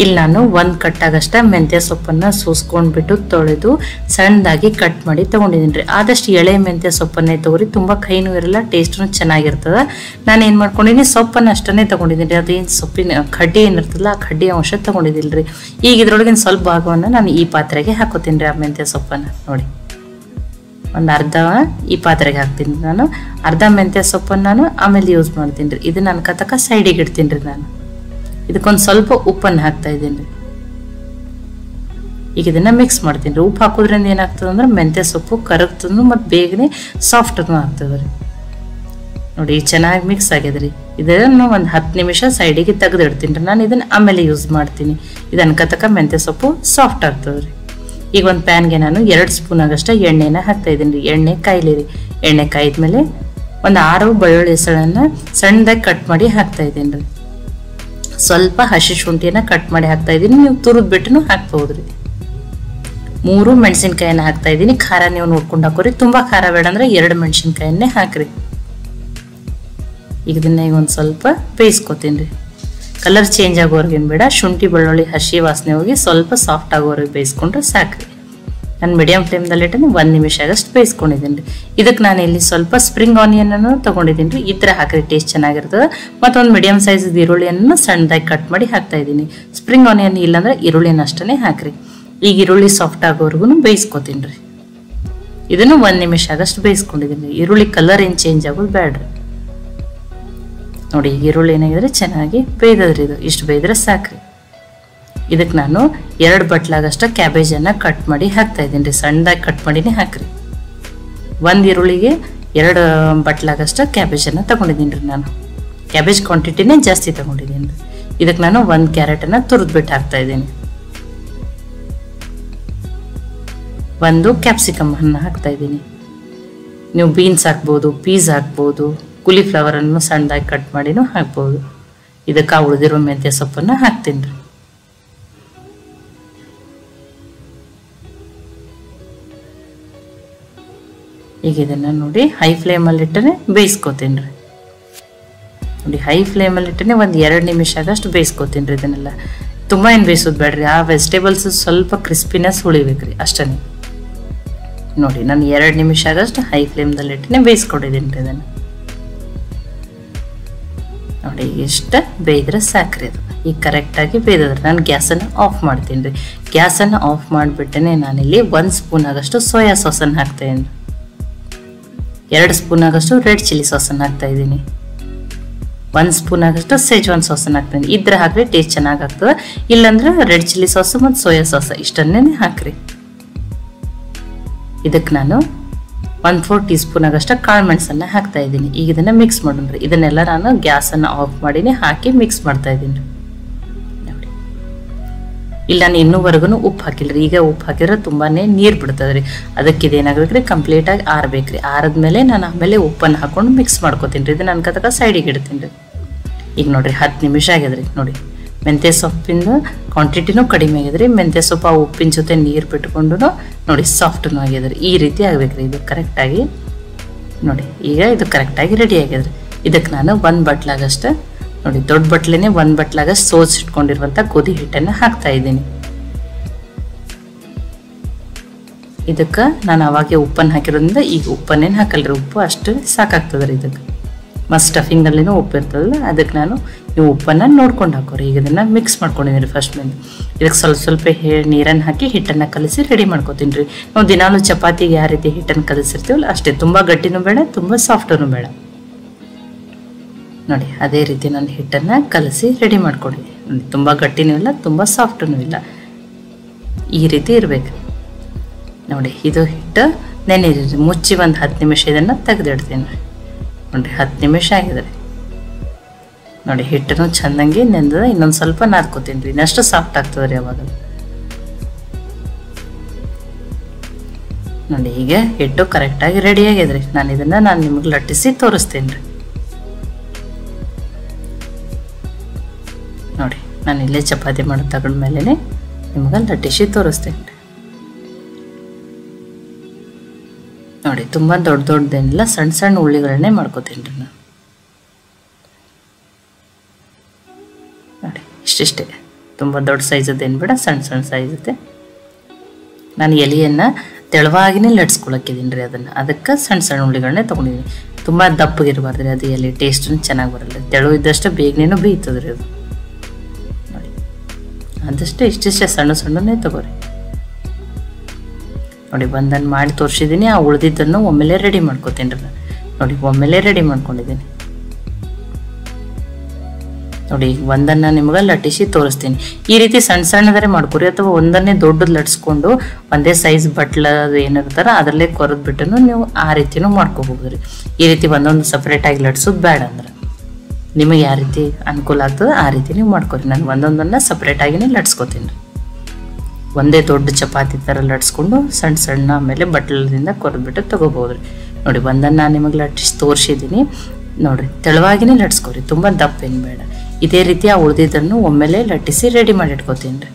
ಇಲ್ಲಿ ನಾನು ಒಂದು ಕಟ್ಟಾಗಷ್ಟ ಮೆಂತ್ಯ ಸೊಪ್ಪನ್ನು ಸೂಸ್ಕೊಂಡ್ಬಿಟ್ಟು ತೊಳೆದು ಸಣ್ಣದಾಗಿ ಕಟ್ ಮಾಡಿ ತೊಗೊಂಡಿದ್ದೀನಿ ರೀ. ಆದಷ್ಟು ಎಳೆ ಮೆಂತ್ಯ ಸೊಪ್ಪನ್ನೇ ತೊಗೊರಿ, ತುಂಬ ಕೈನೂ ಇರಲ್ಲ, ಟೇಸ್ಟೂ ಚೆನ್ನಾಗಿರ್ತದೆ. ನಾನು ಏನು ಮಾಡ್ಕೊಂಡಿದ್ದೀನಿ, ಸೊಪ್ಪನ್ನು ಅಷ್ಟನ್ನೇ ತೊಗೊಂಡಿದ್ದೀನಿ ರೀ. ಅದೇನು ಸೊಪ್ಪಿನ ಕಡ್ಡಿ ಏನಿರ್ತದಲ್ಲ ಆ ಕಡ್ಡಿ ಅಂಶ ತೊಗೊಂಡಿದ್ದೀನಿ ರೀ. ಈಗ ಇದ್ರೊಳಗಿನ ಸ್ವಲ್ಪ ಭಾಗವನ್ನು ನಾನು ಈ ಪಾತ್ರೆಗೆ ಹಾಕೋತೀನಿ ರೀ. ಆ ಮೆಂತ್ಯ ಸೊಪ್ಪನ್ನು ನೋಡಿ ಒಂದು ಅರ್ಧ ಈ ಪಾತ್ರೆಗೆ ಹಾಕ್ತೀನಿ. ನಾನು ಅರ್ಧ ಮೆಂತ್ಯ ಸೊಪ್ಪನ್ನು ನಾನು ಆಮೇಲೆ ಯೂಸ್ ಮಾಡ್ತೀನಿ ರೀ. ಇದನ್ನ ಅನ್ಕತಕ್ಕ ಸೈಡಿಗೆ ಇಡ್ತೀನಿ ರೀ. ನಾನು ಇದಕ್ಕೊಂದು ಸ್ವಲ್ಪ ಉಪ್ಪನ್ನು ಹಾಕ್ತಾ ಇದ್ದೀನಿ ರೀ. ಈಗ ಇದನ್ನ ಮಿಕ್ಸ್ ಮಾಡ್ತೀನಿ ರೀ. ಉಪ್ಪು ಹಾಕೋದ್ರಿಂದ ಏನಾಗ್ತದೆ ಅಂದ್ರೆ ಮೆಂತ್ಯ ಸೊಪ್ಪು ಕರಗ್ತದನು ಮತ್ತು ಬೇಗನೆ ಸಾಫ್ಟನ್ನು ಆಗ್ತದೆ ರೀ. ನೋಡಿ ಚೆನ್ನಾಗಿ ಮಿಕ್ಸ್ ಆಗಿದೆ ರೀ. ಇದನ್ನು ಒಂದು 10 ನಿಮಿಷ ಸೈಡಿಗೆ ತೆಗೆದು ಇಡ್ತೀನಿ ರೀ. ನಾನು ಇದನ್ನು ಆಮೇಲೆ ಯೂಸ್ ಮಾಡ್ತೀನಿ. ಇದು ಅನ್ಕತಕ್ಕ ಮೆಂತ್ಯ ಸೊಪ್ಪು ಸಾಫ್ಟ್ ಆಗ್ತದೆ ರೀ. ಈಗ ಒಂದು ಪ್ಯಾನ್ಗೆ ನಾನು 2 ಸ್ಪೂನ್ ಆಗಷ್ಟ ಎಣ್ಣೆನ ಹಾಕ್ತಾ ಇದ್ದೀನಿ ರೀ. ಎಣ್ಣೆ ಕಾಯ್ಲಿ ರೀ. ಎಣ್ಣೆ ಕಾಯ್ದ್ಮೇಲೆ ಒಂದು 6 ಬೆಳ್ಳುಳ್ಳಿ ಹೆಸಳನ್ನು ಸಣ್ಣದಾಗಿ ಕಟ್ ಮಾಡಿ ಹಾಕ್ತಾ ಇದ್ದೀನಿ ರೀ. ಸ್ವಲ್ಪ ಹಸಿ ಶುಂಠಿಯನ್ನ ಕಟ್ ಮಾಡಿ ಹಾಕ್ತಾ ಇದ್ದೀನಿ. ನೀವು ತುರಿದ್ ಬಿಟ್ಟು ಹಾಕ್ಬಹುದು ರೀ. 3 ಮೆಣಸಿನ್ಕಾಯಿನ ಹಾಕ್ತಾ ಇದ್ದೀನಿ. ಖಾರ ನೀವು ನೋಡ್ಕೊಂಡು ಹಾಕೋರಿ. ತುಂಬಾ ಖಾರ ಬೇಡ ಅಂದ್ರೆ 2 ಮೆಣಸಿನ್ಕಾಯನ್ನೇ ಹಾಕ್ರಿ. ಈಗ ಇದನ್ನ ಈಗ ಒಂದು ಸ್ವಲ್ಪ ಬೇಯಿಸ್ಕೊತೀನಿ ರೀ. ಕಲರ್ ಚೇಂಜ್ ಆಗೋವರೆಗೇನು ಬೇಡ. ಶುಂಠಿ ಬೆಳ್ಳುಳ್ಳಿ ಹಸಿ ವಾಸನೆ ಹೋಗಿ ಸ್ವಲ್ಪ ಸಾಫ್ಟ್ ಆಗೋವರೆಗೆ ಬೇಯಿಸ್ಕೊಂಡ್ರೆ ಸಾಕ್ರಿ. ನಾನು ಮೀಡಿಯಂ ಫ್ಲೇಮ್ದಲ್ಲಿ ಇಟ್ಟು 1 ನಿಮಿಷ ಆಗಷ್ಟು ಬೇಯಿಸ್ಕೊಂಡಿದ್ದೀನಿ ರೀ. ಇದಕ್ಕೆ ನಾನು ಇಲ್ಲಿ ಸ್ವಲ್ಪ ಸ್ಪ್ರಿಂಗ್ ಆನಿಯನ್ ತಗೊಂಡಿದ್ದೀನಿ ರೀ. ಈ ಥರ ಹಾಕ್ರಿ, ಟೇಸ್ಟ್ ಚೆನ್ನಾಗಿರ್ತದೆ. ಮತ್ತೊಂದು ಮೀಡಿಯಂ ಸೈಜ್ ಈರುಳ್ಳಿಯನ್ನು ಸಣ್ಣದಾಗಿ ಕಟ್ ಮಾಡಿ ಹಾಕ್ತಾ ಇದ್ದೀನಿ. ಸ್ಪ್ರಿಂಗ್ ಆನಿಯನ್ ಇಲ್ಲಾಂದ್ರೆ ಈರುಳ್ಳಿನ ಅಷ್ಟೇ ಹಾಕ್ರಿ. ಈಗ ಈರುಳ್ಳಿ ಸಾಫ್ಟ್ ಆಗೋವರೆಗೂ ಬೇಯಿಸ್ಕೊತೀನಿ ರೀ. ಇದನ್ನು 1 ನಿಮಿಷ ಆಗಷ್ಟು ಬೇಯಿಸ್ಕೊಂಡಿದ್ದೀನಿ. ಈರುಳ್ಳಿ ಕಲರ್ ಏನು ಚೇಂಜ್ ಆಗೋದು ಬೇಡ್ರಿ. ನೋಡಿ ಈರುಳ್ಳಿ ಏನಾಗಿದ್ರೆ ಚೆನ್ನಾಗಿ ಬೇಯ್ದದ್ರಿ. ಇದು ಇಷ್ಟು ಬೇಯ್ದ್ರೆ ಸಾಕ್ರಿ. ಇದಕ್ಕೆ ನಾನು 2 ಬಟ್ಲಾಗಷ್ಟ ಕ್ಯಾಬೇಜನ್ನು ಕಟ್ ಮಾಡಿ ಹಾಕ್ತಾ ಇದ್ದೀನಿ ರೀ. ಸಣ್ಣದಾಗಿ ಕಟ್ ಮಾಡಿನೇ ಹಾಕ್ರಿ. 1 ಈರುಳ್ಳಿಗೆ 2 ಬಟ್ಲಾಗಷ್ಟ ಕ್ಯಾಬೇಜನ್ನು ತಗೊಂಡಿದ್ದೀನಿ ರೀ. ನಾನು ಕ್ಯಾಬೇಜ್ ಕ್ವಾಂಟಿಟಿನೇ ಜಾಸ್ತಿ ತಗೊಂಡಿದ್ದೀನಿ ರೀ. ಇದಕ್ಕೆ ನಾನು 1 ಕ್ಯಾರೆಟನ್ನು ತುರಿದ್ಬಿಟ್ಟು ಹಾಕ್ತಾ ಇದ್ದೀನಿ. 1 ಕ್ಯಾಪ್ಸಿಕಮ್ ಅನ್ನು ಹಾಕ್ತಾ ಇದ್ದೀನಿ. ನೀವು ಬೀನ್ಸ್ ಹಾಕ್ಬೋದು, ಪೀಸ್ ಹಾಕ್ಬೋದು, ಕುಲಿಫ್ಲವರ್ ಅನ್ನು ಸಣ್ಣದಾಗಿ ಕಟ್ ಮಾಡಿನೂ ಹಾಕ್ಬೋದು. ಇದಕ್ಕೆ ಉಳಿದಿರೋ ಮೆಂತ್ಯ ಸೊಪ್ಪನ್ನು ಹಾಕ್ತೀನಿ ರೀ. ಈಗ ಇದನ್ನ ನೋಡಿ ಹೈ ಫ್ಲೇಮಲ್ಲಿ ಇಟ್ಟರೆ ಬೇಯಿಸ್ಕೊತೀನಿ ರೀ. ನೋಡಿ ಹೈ ಫ್ಲೇಮಲ್ಲಿ ಇಟ್ಟರೆ ಒಂದು 2 ನಿಮಿಷ ಆಗಷ್ಟು ಬೇಯಿಸ್ಕೊತೀನಿ ರೀ. ಇದನ್ನೆಲ್ಲ ತುಂಬ ಏನು ಬೇಯಿಸೋದು ಬೇಡ್ರಿ. ಆ ವೆಜಿಟೇಬಲ್ಸ್ ಸ್ವಲ್ಪ ಕ್ರಿಸ್ಪಿನೆಸ್ ಉಳಿಬೇಕ್ರಿ ಅಷ್ಟೇ. ನೋಡಿ ನಾನು 2 ನಿಮಿಷ ಆಗಷ್ಟು ಹೈ ಫ್ಲೇಮ್ದಲ್ಲಿ ಇಟ್ಟನೆ ಬೇಯಿಸ್ಕೊಂಡಿದ್ದೀನಿ ರೀ. ಇದನ್ನು ನೋಡಿ ಇಷ್ಟ ಬೇಯ್ದ್ರೆ ಸಾಕ್ರಿ. ಅದು ಈಗ ಕರೆಕ್ಟಾಗಿ ಬೇಯ್ದದ್ರಿ. ನಾನು ಗ್ಯಾಸನ್ನು ಆಫ್ ಮಾಡ್ತೀನಿ ರೀ. ಗ್ಯಾಸನ್ನು ಆಫ್ ಮಾಡಿಬಿಟ್ಟೆ ನಾನಿಲ್ಲಿ 1 ಸ್ಪೂನ್ ಆಗಷ್ಟು ಸೋಯಾ ಸಾಸನ್ನು ಹಾಕ್ತಾ ಇದ್ದೀನಿ. 2 ಸ್ಪೂನ್ ಆಗಷ್ಟು ರೆಡ್ ಚಿಲ್ಲಿ ಸಾಸನ್ನು ಹಾಕ್ತಾ ಇದ್ದೀನಿ. 1 ಸ್ಪೂನ್ ಆಗಷ್ಟು ಸೆಜ್ವಾನ್ ಸಾಸನ್ನು ಹಾಕ್ತೀನಿ. ಇದ್ರೆ ಹಾಕ್ರಿ, ಟೇಸ್ಟ್ ಚೆನ್ನಾಗಿ ಆಗ್ತದೆ. ಇಲ್ಲಾಂದ್ರೆ ರೆಡ್ ಚಿಲ್ಲಿ ಸಾಸು ಮತ್ತು ಸೋಯಾ ಸಾಸ್ ಇಷ್ಟನ್ನೇ ಹಾಕ್ರಿ. ಇದಕ್ಕೆ ನಾನು 1/4 ಟೀ ಸ್ಪೂನ್ ಆಗಷ್ಟ ಕಾಳು ಮೆಣಸನ್ನು ಹಾಕ್ತಾ ಇದ್ದೀನಿ. ಈಗ ಇದನ್ನ ಮಿಕ್ಸ್ ಮಾಡೋಣ್ರಿ. ಇದನ್ನೆಲ್ಲ ನಾನು ಗ್ಯಾಸನ್ನು ಆಫ್ ಮಾಡಿನೇ ಹಾಕಿ ಮಿಕ್ಸ್ ಮಾಡ್ತಾ ಇದ್ದೀನಿ. ನೋಡಿ ಇಲ್ಲಿ ನಾನು ಇನ್ನೂವರೆಗೂ ಉಪ್ಪು ಹಾಕಿಲ್ರಿ. ಈಗ ಉಪ್ಪು ಹಾಕಿದ್ರೆ ತುಂಬಾನೇ ನೀರು ಬಿಡ್ತದ್ರಿ. ಅದಕ್ಕೆ ಇದೇನಾಗ್ಬೇಕ್ರಿ, ಕಂಪ್ಲೀಟಾಗಿ ಆರಬೇಕ್ರಿ. ಆರದ್ಮೇಲೆ ನಾನು ಆಮೇಲೆ ಉಪ್ಪನ್ನು ಹಾಕೊಂಡು ಮಿಕ್ಸ್ ಮಾಡ್ಕೋತೀನಿ ರೀ. ಇದನ್ನ ಅನ್ಕತಕ್ಕ ಸೈಡಿಗೆ ಇಡ್ತೀನಿ ರೀ. ಈಗ ನೋಡ್ರಿ 10 ನಿಮಿಷ ಆಗ್ಯದ್ರಿ. ನೋಡಿ ಮೆಂತ್ಯ ಸೊಪ್ಪಿಂದ ಕ್ವಾಂಟಿಟಿನೂ ಕಡಿಮೆ ಆಗಿದ್ರಿ. ಮೆಂತ್ಯ ಸೊಪ್ಪು ಆ ಉಪ್ಪಿನ ಜೊತೆ ನೀರು ಬಿಟ್ಕೊಂಡು ನೋಡಿ ಸಾಫ್ಟೂ ಆಗ್ಯದ್ರಿ. ಈ ರೀತಿ ಆಗ್ಬೇಕ್ರಿ ಇದು ಕರೆಕ್ಟಾಗಿ. ನೋಡಿ ಈಗ ಇದು ಕರೆಕ್ಟಾಗಿ ರೆಡಿ ಆಗ್ಯದ್ರಿ. ಇದಕ್ಕೆ ನಾನು 1 ಬಟ್ಲಾಗಷ್ಟ ನೋಡಿ ದೊಡ್ಡ ಬಟ್ಲೇನೆ 1 ಬಟ್ಲಾಗಷ್ಟು ಸೋಸ್ ಇಟ್ಕೊಂಡಿರುವಂಥ ಗೋಧಿ ಹಿಟ್ಟನ್ನು ಹಾಕ್ತಾ ಇದ್ದೀನಿ. ಇದಕ್ಕೆ ನಾನು ಅವಾಗೆ ಉಪ್ಪನ್ನು ಹಾಕಿರೋದ್ರಿಂದ ಈಗ ಉಪ್ಪನ್ನೇನು ಹಾಕಲ್ರಿ. ಉಪ್ಪು ಅಷ್ಟು ಸಾಕಾಗ್ತದ್ರಿ. ಇದಕ್ಕೆ ಮತ್ತು ಸ್ಟಫಿಂಗ್ನಲ್ಲಿನೂ ಉಪ್ಪು ಇರ್ತದಲ್ಲ, ಅದಕ್ಕೆ ನಾನು ನೀವು ಉಪ್ಪನ್ನು ನೋಡ್ಕೊಂಡು ಹಾಕೋರಿ. ಈಗ ಇದನ್ನು ಮಿಕ್ಸ್ ಮಾಡ್ಕೊಂಡಿದ್ದೀನಿ ಫಸ್ಟ್ ಮೇಲೆ. ಇದಕ್ಕೆ ಸ್ವಲ್ಪ ನೀರನ್ನು ಹಾಕಿ ಹಿಟ್ಟನ್ನು ಕಲಿಸಿ ರೆಡಿ ಮಾಡ್ಕೊತೀನಿ ರೀ. ನಾವು ದಿನಾಲು ಚಪಾತಿಗೆ ಯಾವ ರೀತಿ ಹಿಟ್ಟನ್ನು ಕಲಿಸಿರ್ತೀವಲ್ಲ ಅಷ್ಟೇ. ತುಂಬ ಗಟ್ಟಿನೂ ಬೇಡ, ತುಂಬ ಸಾಫ್ಟೂ ಬೇಡ. ನೋಡಿ ಅದೇ ರೀತಿ ನಾನು ಹಿಟ್ಟನ್ನು ಕಲಸಿ ರೆಡಿ ಮಾಡ್ಕೊಂಡಿದ್ದೀನಿ. ನೋಡಿ ತುಂಬ ಗಟ್ಟಿನೂ ಇಲ್ಲ, ತುಂಬ ಸಾಫ್ಟೂ ಇಲ್ಲ, ಈ ರೀತಿ ಇರಬೇಕು. ನೋಡಿ ಇದು ಹಿಟ್ಟು ನೆನೆರಿ. ಮುಚ್ಚಿ ಒಂದು 10 ನಿಮಿಷ ಇದನ್ನು ತೆಗೆದಿಡ್ತೀನಿ ರೀ. ನೋಡಿ 10 ನಿಮಿಷ ಆಗಿದೆ ರೀ. ನೋಡಿ ಹಿಟ್ಟನ್ನು ಚೆಂದಂಗೆ ನೆಂದದ. ಇನ್ನೊಂದು ಸ್ವಲ್ಪ ನಾದ್ಕೋತೀನಿ ರೀ. ಇನ್ನಷ್ಟು ಸಾಫ್ಟ್ ಆಗ್ತದೆ ರೀ ಅವಾಗ. ನೋಡಿ ಈಗ ಹಿಟ್ಟು ಕರೆಕ್ಟಾಗಿ ರೆಡಿ ಆಗ್ಯದ್ರಿ. ನಾನು ನಿಮಗೆ ಲಟ್ಟಿಸಿ ತೋರಿಸ್ತೀನಿ ರೀ. ನೋಡಿ ನಾನು ಇಲ್ಲೇ ಚಪಾತಿ ಮಾಡಿ ತಗೊಂಡ್ಮೇಲೆ ನಿಮ್ಗೆ ಲಟ್ಟಿಸಿ ತೋರಿಸ್ತೇನೆ ರೀ. ನೋಡಿ ತುಂಬ ದೊಡ್ಡದೇನಿಲ್ಲ, ಸಣ್ಣ ಸಣ್ಣ ಉಳ್ಳಿಗಳನ್ನೇ ಮಾಡ್ಕೋತೀನಿ ರೀ ನಾನು. ನೋಡಿ ಇಷ್ಟಿಷ್ಟೇ. ತುಂಬ ದೊಡ್ಡ ಸೈಜದ್ದೇನು ಬೇಡ, ಸಣ್ಣ ಸಣ್ಣ ಸೈಜತ್ತೆ. ನಾನು ಎಲೆಯನ್ನು ತೆಳುವಾಗಿನೇ ಲಟ್ಸ್ಕೊಳಕ್ಕಿದ್ದೀನಿ ರೀ ಅದನ್ನು. ಅದಕ್ಕೆ ಸಣ್ಣ ಸಣ್ಣ ಉಳ್ಳಿಗಳನ್ನೇ ತೊಗೊಂಡಿದ್ದೀನಿ. ತುಂಬ ದಪ್ಪಗಿರಬಾರ್ದು ರೀ ಅದು, ಎಲೆ ಟೇಸ್ಟನ್ನು ಚೆನ್ನಾಗಿ ಬರಲ್ಲ. ತೆಳು ಇದ್ದಷ್ಟು ಬೇಗನೇನೂ ಬೇಯ್ತದೆ ರೀ ಅದು. ನೋಡಿ ಆದಷ್ಟು ಇಷ್ಟಿಷ್ಟೇ ಸಣ್ಣ ಸಣ್ಣನೇ ತೊಗೋರಿ. ನೋಡಿ ಒಂದನ್ನು ಮಾಡಿ ತೋರಿಸಿದ್ದೀನಿ. ಆ ಉಳಿದಿದ್ದನ್ನು ಒಮ್ಮೆಲೆ ರೆಡಿ ಮಾಡ್ಕೊತೀನಿ ರೀ ನಾನು. ನೋಡಿ ಒಮ್ಮೆಲೆ ರೆಡಿ ಮಾಡ್ಕೊಂಡಿದ್ದೀನಿ. ನೋಡಿ ಈಗ ಒಂದನ್ನು ನಿಮ್ಗೆ ಲಟ್ಟಿಸಿ ತೋರಿಸ್ತೀನಿ. ಈ ರೀತಿ ಸಣ್ಣ ಸಣ್ಣದರೆ ಮಾಡ್ಕೊರಿ, ಅಥವಾ ಒಂದನ್ನೇ ದೊಡ್ಡದು ಲಟ್ಸ್ಕೊಂಡು ಒಂದೇ ಸೈಜ್ ಬಟ್ಲ ಏನಿರ್ತಾರ ಅದರಲ್ಲೇ ಕೊರೆದ್ಬಿಟ್ಟು ನೀವು ಆ ರೀತಿನೂ ಮಾಡ್ಕೋಬಹುದು ರೀ. ಈ ರೀತಿ ಒಂದೊಂದು ಸಪ್ರೇಟಾಗಿ ಲಟ್ಸೋದು ಬೇಡ ಅಂದ್ರೆ, ನಿಮಗೆ ಯಾವ ರೀತಿ ಅನುಕೂಲ ಆಗ್ತದೆ ಆ ರೀತಿ ನೀವು ಮಾಡ್ಕೊರಿ. ನಾನು ಒಂದೊಂದನ್ನು ಸಪ್ರೇಟಾಗಿನೇ ಲಟ್ಸ್ಕೊತೀನಿ ರೀ. ಒಂದೇ ದೊಡ್ಡ ಚಪಾತಿ ಥರ ಲಟ್ಸ್ಕೊಂಡು ಸಣ್ಣ ಸಣ್ಣ ಆಮೇಲೆ ಬಟ್ಲದಿಂದ ಕೊರೆದ್ಬಿಟ್ಟು ತೊಗೋಬೋದು ರೀ. ನೋಡಿ ಒಂದನ್ನು ನಾನು ನಿಮಗೆ ಲಟ್ಟಿಸಿ ತೋರಿಸಿದ್ದೀನಿ. ನೋಡಿರಿ ತೆಳುವಾಗಿನೇ ಲಟ್ಸ್ಕೊರಿ, ತುಂಬ ದಪ್ಪ ಏನು ಬೇಡ. ಇದೇ ರೀತಿ ಆ ಉಳಿದಿದ್ದನ್ನು ಒಮ್ಮೆಲೆ ಲಟ್ಟಿಸಿ ರೆಡಿ ಮಾಡಿ ಇಟ್ಕೊತೀನಿ ರೀ.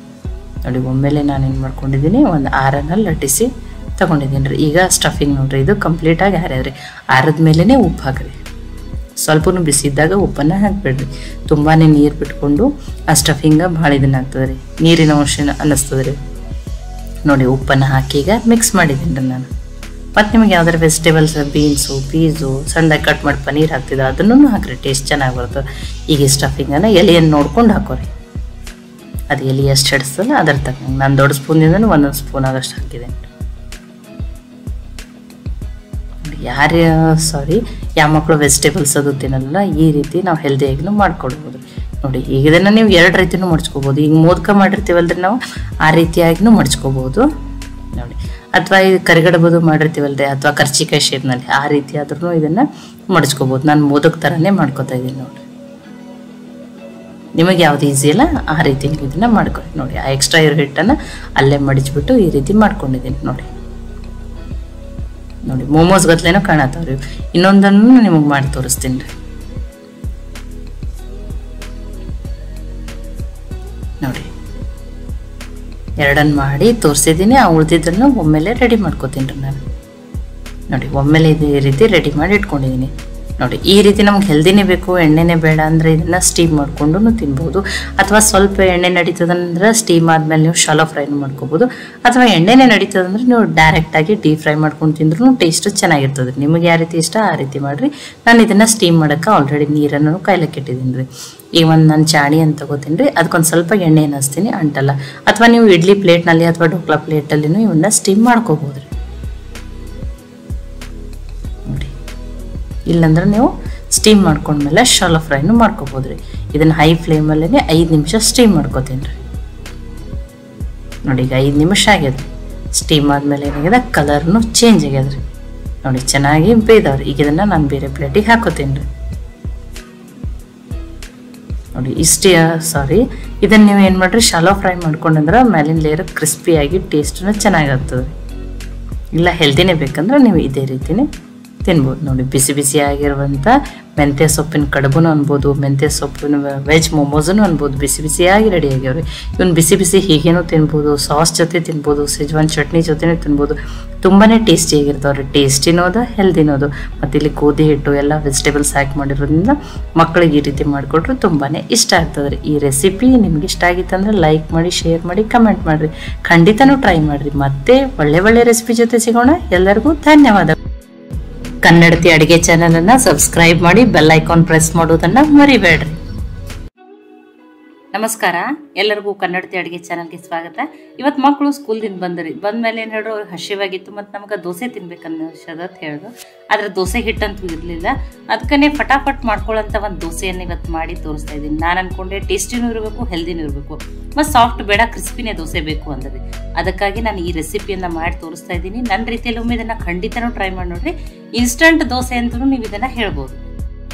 ನೋಡಿ ಒಮ್ಮೆಲೆ ನಾನು ಏನು ಮಾಡ್ಕೊಂಡಿದ್ದೀನಿ, ಒಂದು 6 ಲಟ್ಟಿಸಿ ತೊಗೊಂಡಿದ್ದೀನಿ ರೀ. ಈಗ ಸ್ಟಫಿಂಗ್ ನೋಡಿರಿ ಇದು ಕಂಪ್ಲೀಟಾಗಿ ಆರ್ಯಾದ್ರಿ. ಆರದ ಮೇಲೇ ಉಪ್ಪು ಹಾಕ್ರಿ. ಸ್ವಲ್ಪನೂ ಬಿಸಿ ಇದ್ದಾಗ ಉಪ್ಪನ್ನು ಹಾಕಿಬಿಡ್ರಿ. ತುಂಬಾ ನೀರು ಬಿಟ್ಕೊಂಡು ಆ ಸ್ಟಫಿಂಗ ಭಾಳ ಇದನ್ನಾಗ್ತದೆ ರೀ, ನೀರಿನ ಅಂಶ ಅನ್ನಿಸ್ತದೆ ರೀ. ನೋಡಿ ಉಪ್ಪನ್ನು ಹಾಕಿ ಈಗ ಮಿಕ್ಸ್ ಮಾಡಿದ್ದೀನಿ ರೀ ನಾನು. ಮತ್ತು ನಿಮಗೆ ಯಾವ್ದಾರು ವೆಜಿಟೇಬಲ್ಸ್, ಬೀನ್ಸು, ಪೀಸು, ಸಣ್ಣದಾಗಿ ಕಟ್ ಮಾಡಿ ಪನ್ನೀರ್ ಹಾಕ್ತಿದ್ದ ಅದನ್ನು ಹಾಕ್ರಿ, ಟೇಸ್ಟ್ ಚೆನ್ನಾಗಿ ಬರ್ತದೆ. ಈಗ ಈ ಸ್ಟಫಿಂಗನ್ನು ಎಲೆಯನ್ನು ನೋಡ್ಕೊಂಡು ಹಾಕೋರಿ. ಅದು ಎಲೆ ಎಷ್ಟು ಹಿಡಿಸ್ತಲ್ಲ ಅದ್ರ ತಕ್ಕಂಗೆ ನಾನು ದೊಡ್ಡ ಸ್ಪೂನಿಂದ 1 ಸ್ಪೂನ್ ಆಗಷ್ಟು ಹಾಕಿದ್ದೇನೆ. ಯಾವ ಮಕ್ಕಳು ವೆಜಿಟೇಬಲ್ಸ್ ಅದು ತಿನ್ನಲ್ಲ, ಈ ರೀತಿ ನಾವು ಹೆಲ್ದಿಯಾಗಿನೂ ಮಾಡ್ಕೊಳ್ಬೋದು. ನೋಡಿ ಈಗ ಇದನ್ನು ನೀವು 2 ರೀತಿನೂ ಮಡ್ಚ್ಕೋಬೋದು. ಈಗ ಮೋದಕ ಮಾಡಿರ್ತೀವಲ್ರಿ ನಾವು, ಆ ರೀತಿಯಾಗಿನೂ ಮಡ್ಚ್ಕೋಬೋದು ನೋಡಿ. ಅಥವಾ ಇದು ಕರಿಗಡಬದು ಮಾಡಿರ್ತೀವಲ್ರಿ, ಅಥವಾ ಕರ್ಚಿಕಾಯಿ ಶೇಪ್ನಲ್ಲಿ, ಆ ರೀತಿ ಆದ್ರೂ ಇದನ್ನು ಮಡ್ಚ್ಕೋಬೋದು. ನಾನು ಮೋದಕ ಥರನೇ ಮಾಡ್ಕೊತಾ ಇದ್ದೀನಿ ನೋಡಿ. ನಿಮಗೆ ಯಾವ್ದು ಈಸಿ ಅಲ್ಲ ಆ ರೀತಿ ನೀವು ಇದನ್ನು ಮಾಡ್ಕೊಳ್ಳಿ. ನೋಡಿ ಆ ಎಕ್ಸ್ಟ್ರಾ ಇರೋ ಹಿಟ್ಟನ್ನು ಅಲ್ಲೇ ಮಡಿಚ್ಬಿಟ್ಟು ಈ ರೀತಿ ಮಾಡ್ಕೊಂಡಿದ್ದೀನಿ ನೋಡಿ. ನೋಡಿ ಮೋಮೋಸ್ ಗತ್ಲೇನೋ ಕಾಣತ್ತವ್ರಿ. ಇನ್ನೊಂದನ್ನು ನಿಮಗೆ ಮಾಡಿ ತೋರಿಸ್ತೀನಿ ರೀ. ನೋಡಿ 2 ಮಾಡಿ ತೋರಿಸಿದ್ದೀನಿ. ಆ ಉಳಿದಿದ್ದನ್ನು ಒಮ್ಮೆಲೆ ರೆಡಿ ಮಾಡ್ಕೋತೀನಿ ರೀ ನಾನು. ನೋಡಿ ಒಮ್ಮೆಲೆ ಇದೇ ರೀತಿ ರೆಡಿ ಮಾಡಿ ಇಟ್ಕೊಂಡಿದ್ದೀನಿ. ನೋಡಿ ಈ ರೀತಿ ನಮ್ಗೆ ಹೆಲ್ದಿನೇ ಬೇಕು, ಎಣ್ಣೆನೇ ಬೇಡ ಅಂದರೆ ಇದನ್ನು ಸ್ಟೀಮ್ ಮಾಡ್ಕೊಂಡು ತಿನ್ಬೋದು. ಅಥವಾ ಸ್ವಲ್ಪ ಎಣ್ಣೆ ನಡೀತದಂದ್ರೆ ಸ್ಟೀಮ್ ಆದಮೇಲೆ ನೀವು ಶಾಲೋ ಫ್ರೈನು ಮಾಡ್ಕೋಬೋದು. ಅಥವಾ ಎಣ್ಣೆನೇ ನಡೀತದಂದ್ರೆ ನೀವು ಡೈರೆಕ್ಟಾಗಿ ಡೀಪ್ ಫ್ರೈ ಮಾಡ್ಕೊಂಡು ತಿಂದ್ರೂ ಟೇಸ್ಟು ಚೆನ್ನಾಗಿರ್ತದೆ. ನಿಮಗೆ ಯಾವ ರೀತಿ ಇಷ್ಟ ಆ ರೀತಿ ಮಾಡಿರಿ. ನಾನು ಇದನ್ನು ಸ್ಟೀಮ್ ಮಾಡೋಕ್ಕೆ ಆಲ್ರೆಡಿ ನೀರನ್ನು ಕಾಯ್ಲಕ್ಕೆ ಇಟ್ಟಿದ್ದೀನಿ ರೀ. ಈಗ ಒಂದು ನಾನು ಚಾಣಿ ಅಂತ ತಗೋತೀನಿ ರೀ, ಅದಕ್ಕೊಂದು ಸ್ವಲ್ಪ ಎಣ್ಣೆ ಹಚ್ತೀನಿ, ಅಂಟಲ್ಲ. ಅಥವಾ ನೀವು ಇಡ್ಲಿ ಪ್ಲೇಟ್ನಲ್ಲಿ ಅಥವಾ ಡೋಕ್ಲಾ ಪ್ಲೇಟಲ್ಲಿನೂ ಇವನ್ನ ಸ್ಟೀಮ್ ಮಾಡ್ಕೋಬೋದು ರೀ. ನೋಡಿ ಇಲ್ಲಾಂದ್ರೆ ನೀವು ಸ್ಟೀಮ್ ಮಾಡ್ಕೊಂಡ್ಮೇಲೆ ಶಾಲೋ ಫ್ರೈನು ಮಾಡ್ಕೋಬೋದು ರೀ. ಇದನ್ನು ಹೈ ಫ್ಲೇಮಲ್ಲೇ 5 ನಿಮಿಷ ಸ್ಟೀಮ್ ಮಾಡ್ಕೋತೀನಿ ರೀ. ನೋಡಿ ಈಗ 5 ನಿಮಿಷ ಆಗ್ಯದ. ಸ್ಟೀಮ್ ಆದಮೇಲೆ ಏನಾಗ್ಯದ, ಕಲರ್ನು ಚೇಂಜ್ ಆಗ್ಯದ ರೀ. ನೋಡಿ ಚೆನ್ನಾಗಿ ಬೇಯ್ದವ್ರಿ. ಈಗ ಇದನ್ನು ನಾನು ಬೇರೆ ಪ್ಲೇಟಿಗೆ ಹಾಕೋತೀನಿ ರೀ. ನೋಡಿ ಇದನ್ನು ನೀವು ಏನು ಮಾಡಿರಿ, ಶಾಲೋ ಫ್ರೈ ಮಾಡ್ಕೊಂಡ್ರೆ ಮೇಲಿನ ಲೇಯರ್ ಕ್ರಿಸ್ಪಿಯಾಗಿ ಟೇಸ್ಟನ್ನು ಚೆನ್ನಾಗಿರ್ತದೆ. ಇಲ್ಲ ಹೆಲ್ದಿನೇ ಬೇಕಂದ್ರೆ ನೀವು ಇದೇ ರೀತಿನೇ ತಿನ್ಬೋದು. ನೋಡಿ ಬಿಸಿ ಬಿಸಿ ಆಗಿರುವಂಥ ಮೆಂತ್ಯ ಸೊಪ್ಪಿನ ಕಡುಬುನು ಅನ್ಬೋದು, ಮೆಂತ್ಯ ಸೊಪ್ಪಿನ ವೆಜ್ ಮೋಮೋಸನ್ನು ಅನ್ಬೋದು. ಬಿಸಿ ಬಿಸಿಯಾಗಿ ರೆಡಿ ಆಗ್ಯಾವ್ರಿ. ಇವನು ಬಿಸಿ ಬಿಸಿ ಹೀಗೇನೂ ತಿನ್ಬೋದು, ಸಾಸ್ ಜೊತೆ ತಿನ್ಬೋದು, ಸೆಜ್ವಾನ್ ಚಟ್ನಿ ಜೊತೆನೂ ತಿನ್ಬೋದು. ತುಂಬಾ ಟೇಸ್ಟಿಯಾಗಿರ್ತಾವ್ರಿ. ಟೇಸ್ಟಿನೋದು ಹೆಲ್ದಿನೋದು. ಮತ್ತು ಇಲ್ಲಿ ಗೋಧಿ ಹಿಟ್ಟು ಎಲ್ಲ ವೆಜಿಟೇಬಲ್ಸ್ ಹಾಕಿ ಮಾಡಿರೋದ್ರಿಂದ ಮಕ್ಕಳಿಗೆ ಈ ರೀತಿ ಮಾಡಿಕೊಟ್ರೆ ತುಂಬಾ ಇಷ್ಟ ಆಗ್ತದೆ ರೀ. ಈ ರೆಸಿಪಿ ನಿಮ್ಗೆ ಇಷ್ಟ ಆಗಿತ್ತಂದ್ರೆ ಲೈಕ್ ಮಾಡಿ, ಶೇರ್ ಮಾಡಿ, ಕಮೆಂಟ್ ಮಾಡಿರಿ. ಖಂಡಿತನೂ ಟ್ರೈ ಮಾಡಿರಿ. ಮತ್ತೆ ಒಳ್ಳೆ ರೆಸಿಪಿ ಜೊತೆ ಸಿಗೋಣ. ಎಲ್ಲರಿಗೂ ಧನ್ಯವಾದ. ಕನ್ನಡತಿ ಅಡುಗೆ ಚಾನಲನ್ನು ಸಬ್ಸ್ಕ್ರೈಬ್ ಮಾಡಿ, ಬೆಲ್ ಐಕಾನ್ ಪ್ರೆಸ್ ಮಾಡೋದನ್ನು ಮರಿಬೇಡ್ರಿ. ನಮಸ್ಕಾರ, ಎಲ್ಲರಿಗೂ ಕನ್ನಡತಿ ಅಡುಗೆ ಚಾನಲ್ಗೆ ಸ್ವಾಗತ. ಇವತ್ತು ಮಕ್ಕಳು ಸ್ಕೂಲ್ದಿಂದ ಬಂದಮೇಲೆ ಏನು ಹೇಳಿದ್ರು, ಅವ್ರಿಗೆ ಹಸಿವಾಗಿತ್ತು ಮತ್ತು ನಮ್ಗೆ ದೋಸೆ ತಿನ್ಬೇಕನ್ನೋದು ಹೇಳಿದ್ರು. ಆದರೆ ದೋಸೆ ಹಿಟ್ಟಂತೂ ಇರಲಿಲ್ಲ. ಅದಕ್ಕೇ ಫಟಾಫಟ್ ಮಾಡ್ಕೊಳ್ಳೋಂಥ ಒಂದು ದೋಸೆಯನ್ನು ಇವತ್ತು ಮಾಡಿ ತೋರಿಸ್ತಾ ಇದ್ದೀನಿ. ನಾನು ಅಂದ್ಕೊಂಡೆ ಟೇಸ್ಟಿನೂ ಇರಬೇಕು, ಹೆಲ್ದಿನೂ ಇರಬೇಕು, ಮತ್ತು ಸಾಫ್ಟ್ ಬೇಡ, ಕ್ರಿಸ್ಪಿನೇ ದೋಸೆ ಬೇಕು ಅಂದರೆ ಅದಕ್ಕಾಗಿ ನಾನು ಈ ರೆಸಿಪಿಯನ್ನು ಮಾಡಿ ತೋರಿಸ್ತಾ ಇದ್ದೀನಿ. ನನ್ನ ರೀತಿಯಲ್ಲಿ ಒಮ್ಮೆ ಇದನ್ನು ಖಂಡಿತನೂ ಟ್ರೈ ಮಾಡಿ ನೋಡ್ರಿ. ಇನ್ಸ್ಟಂಟ್ ದೋಸೆ ಅಂತಲೂ ನೀವು ಇದನ್ನು ಹೇಳ್ಬೋದು.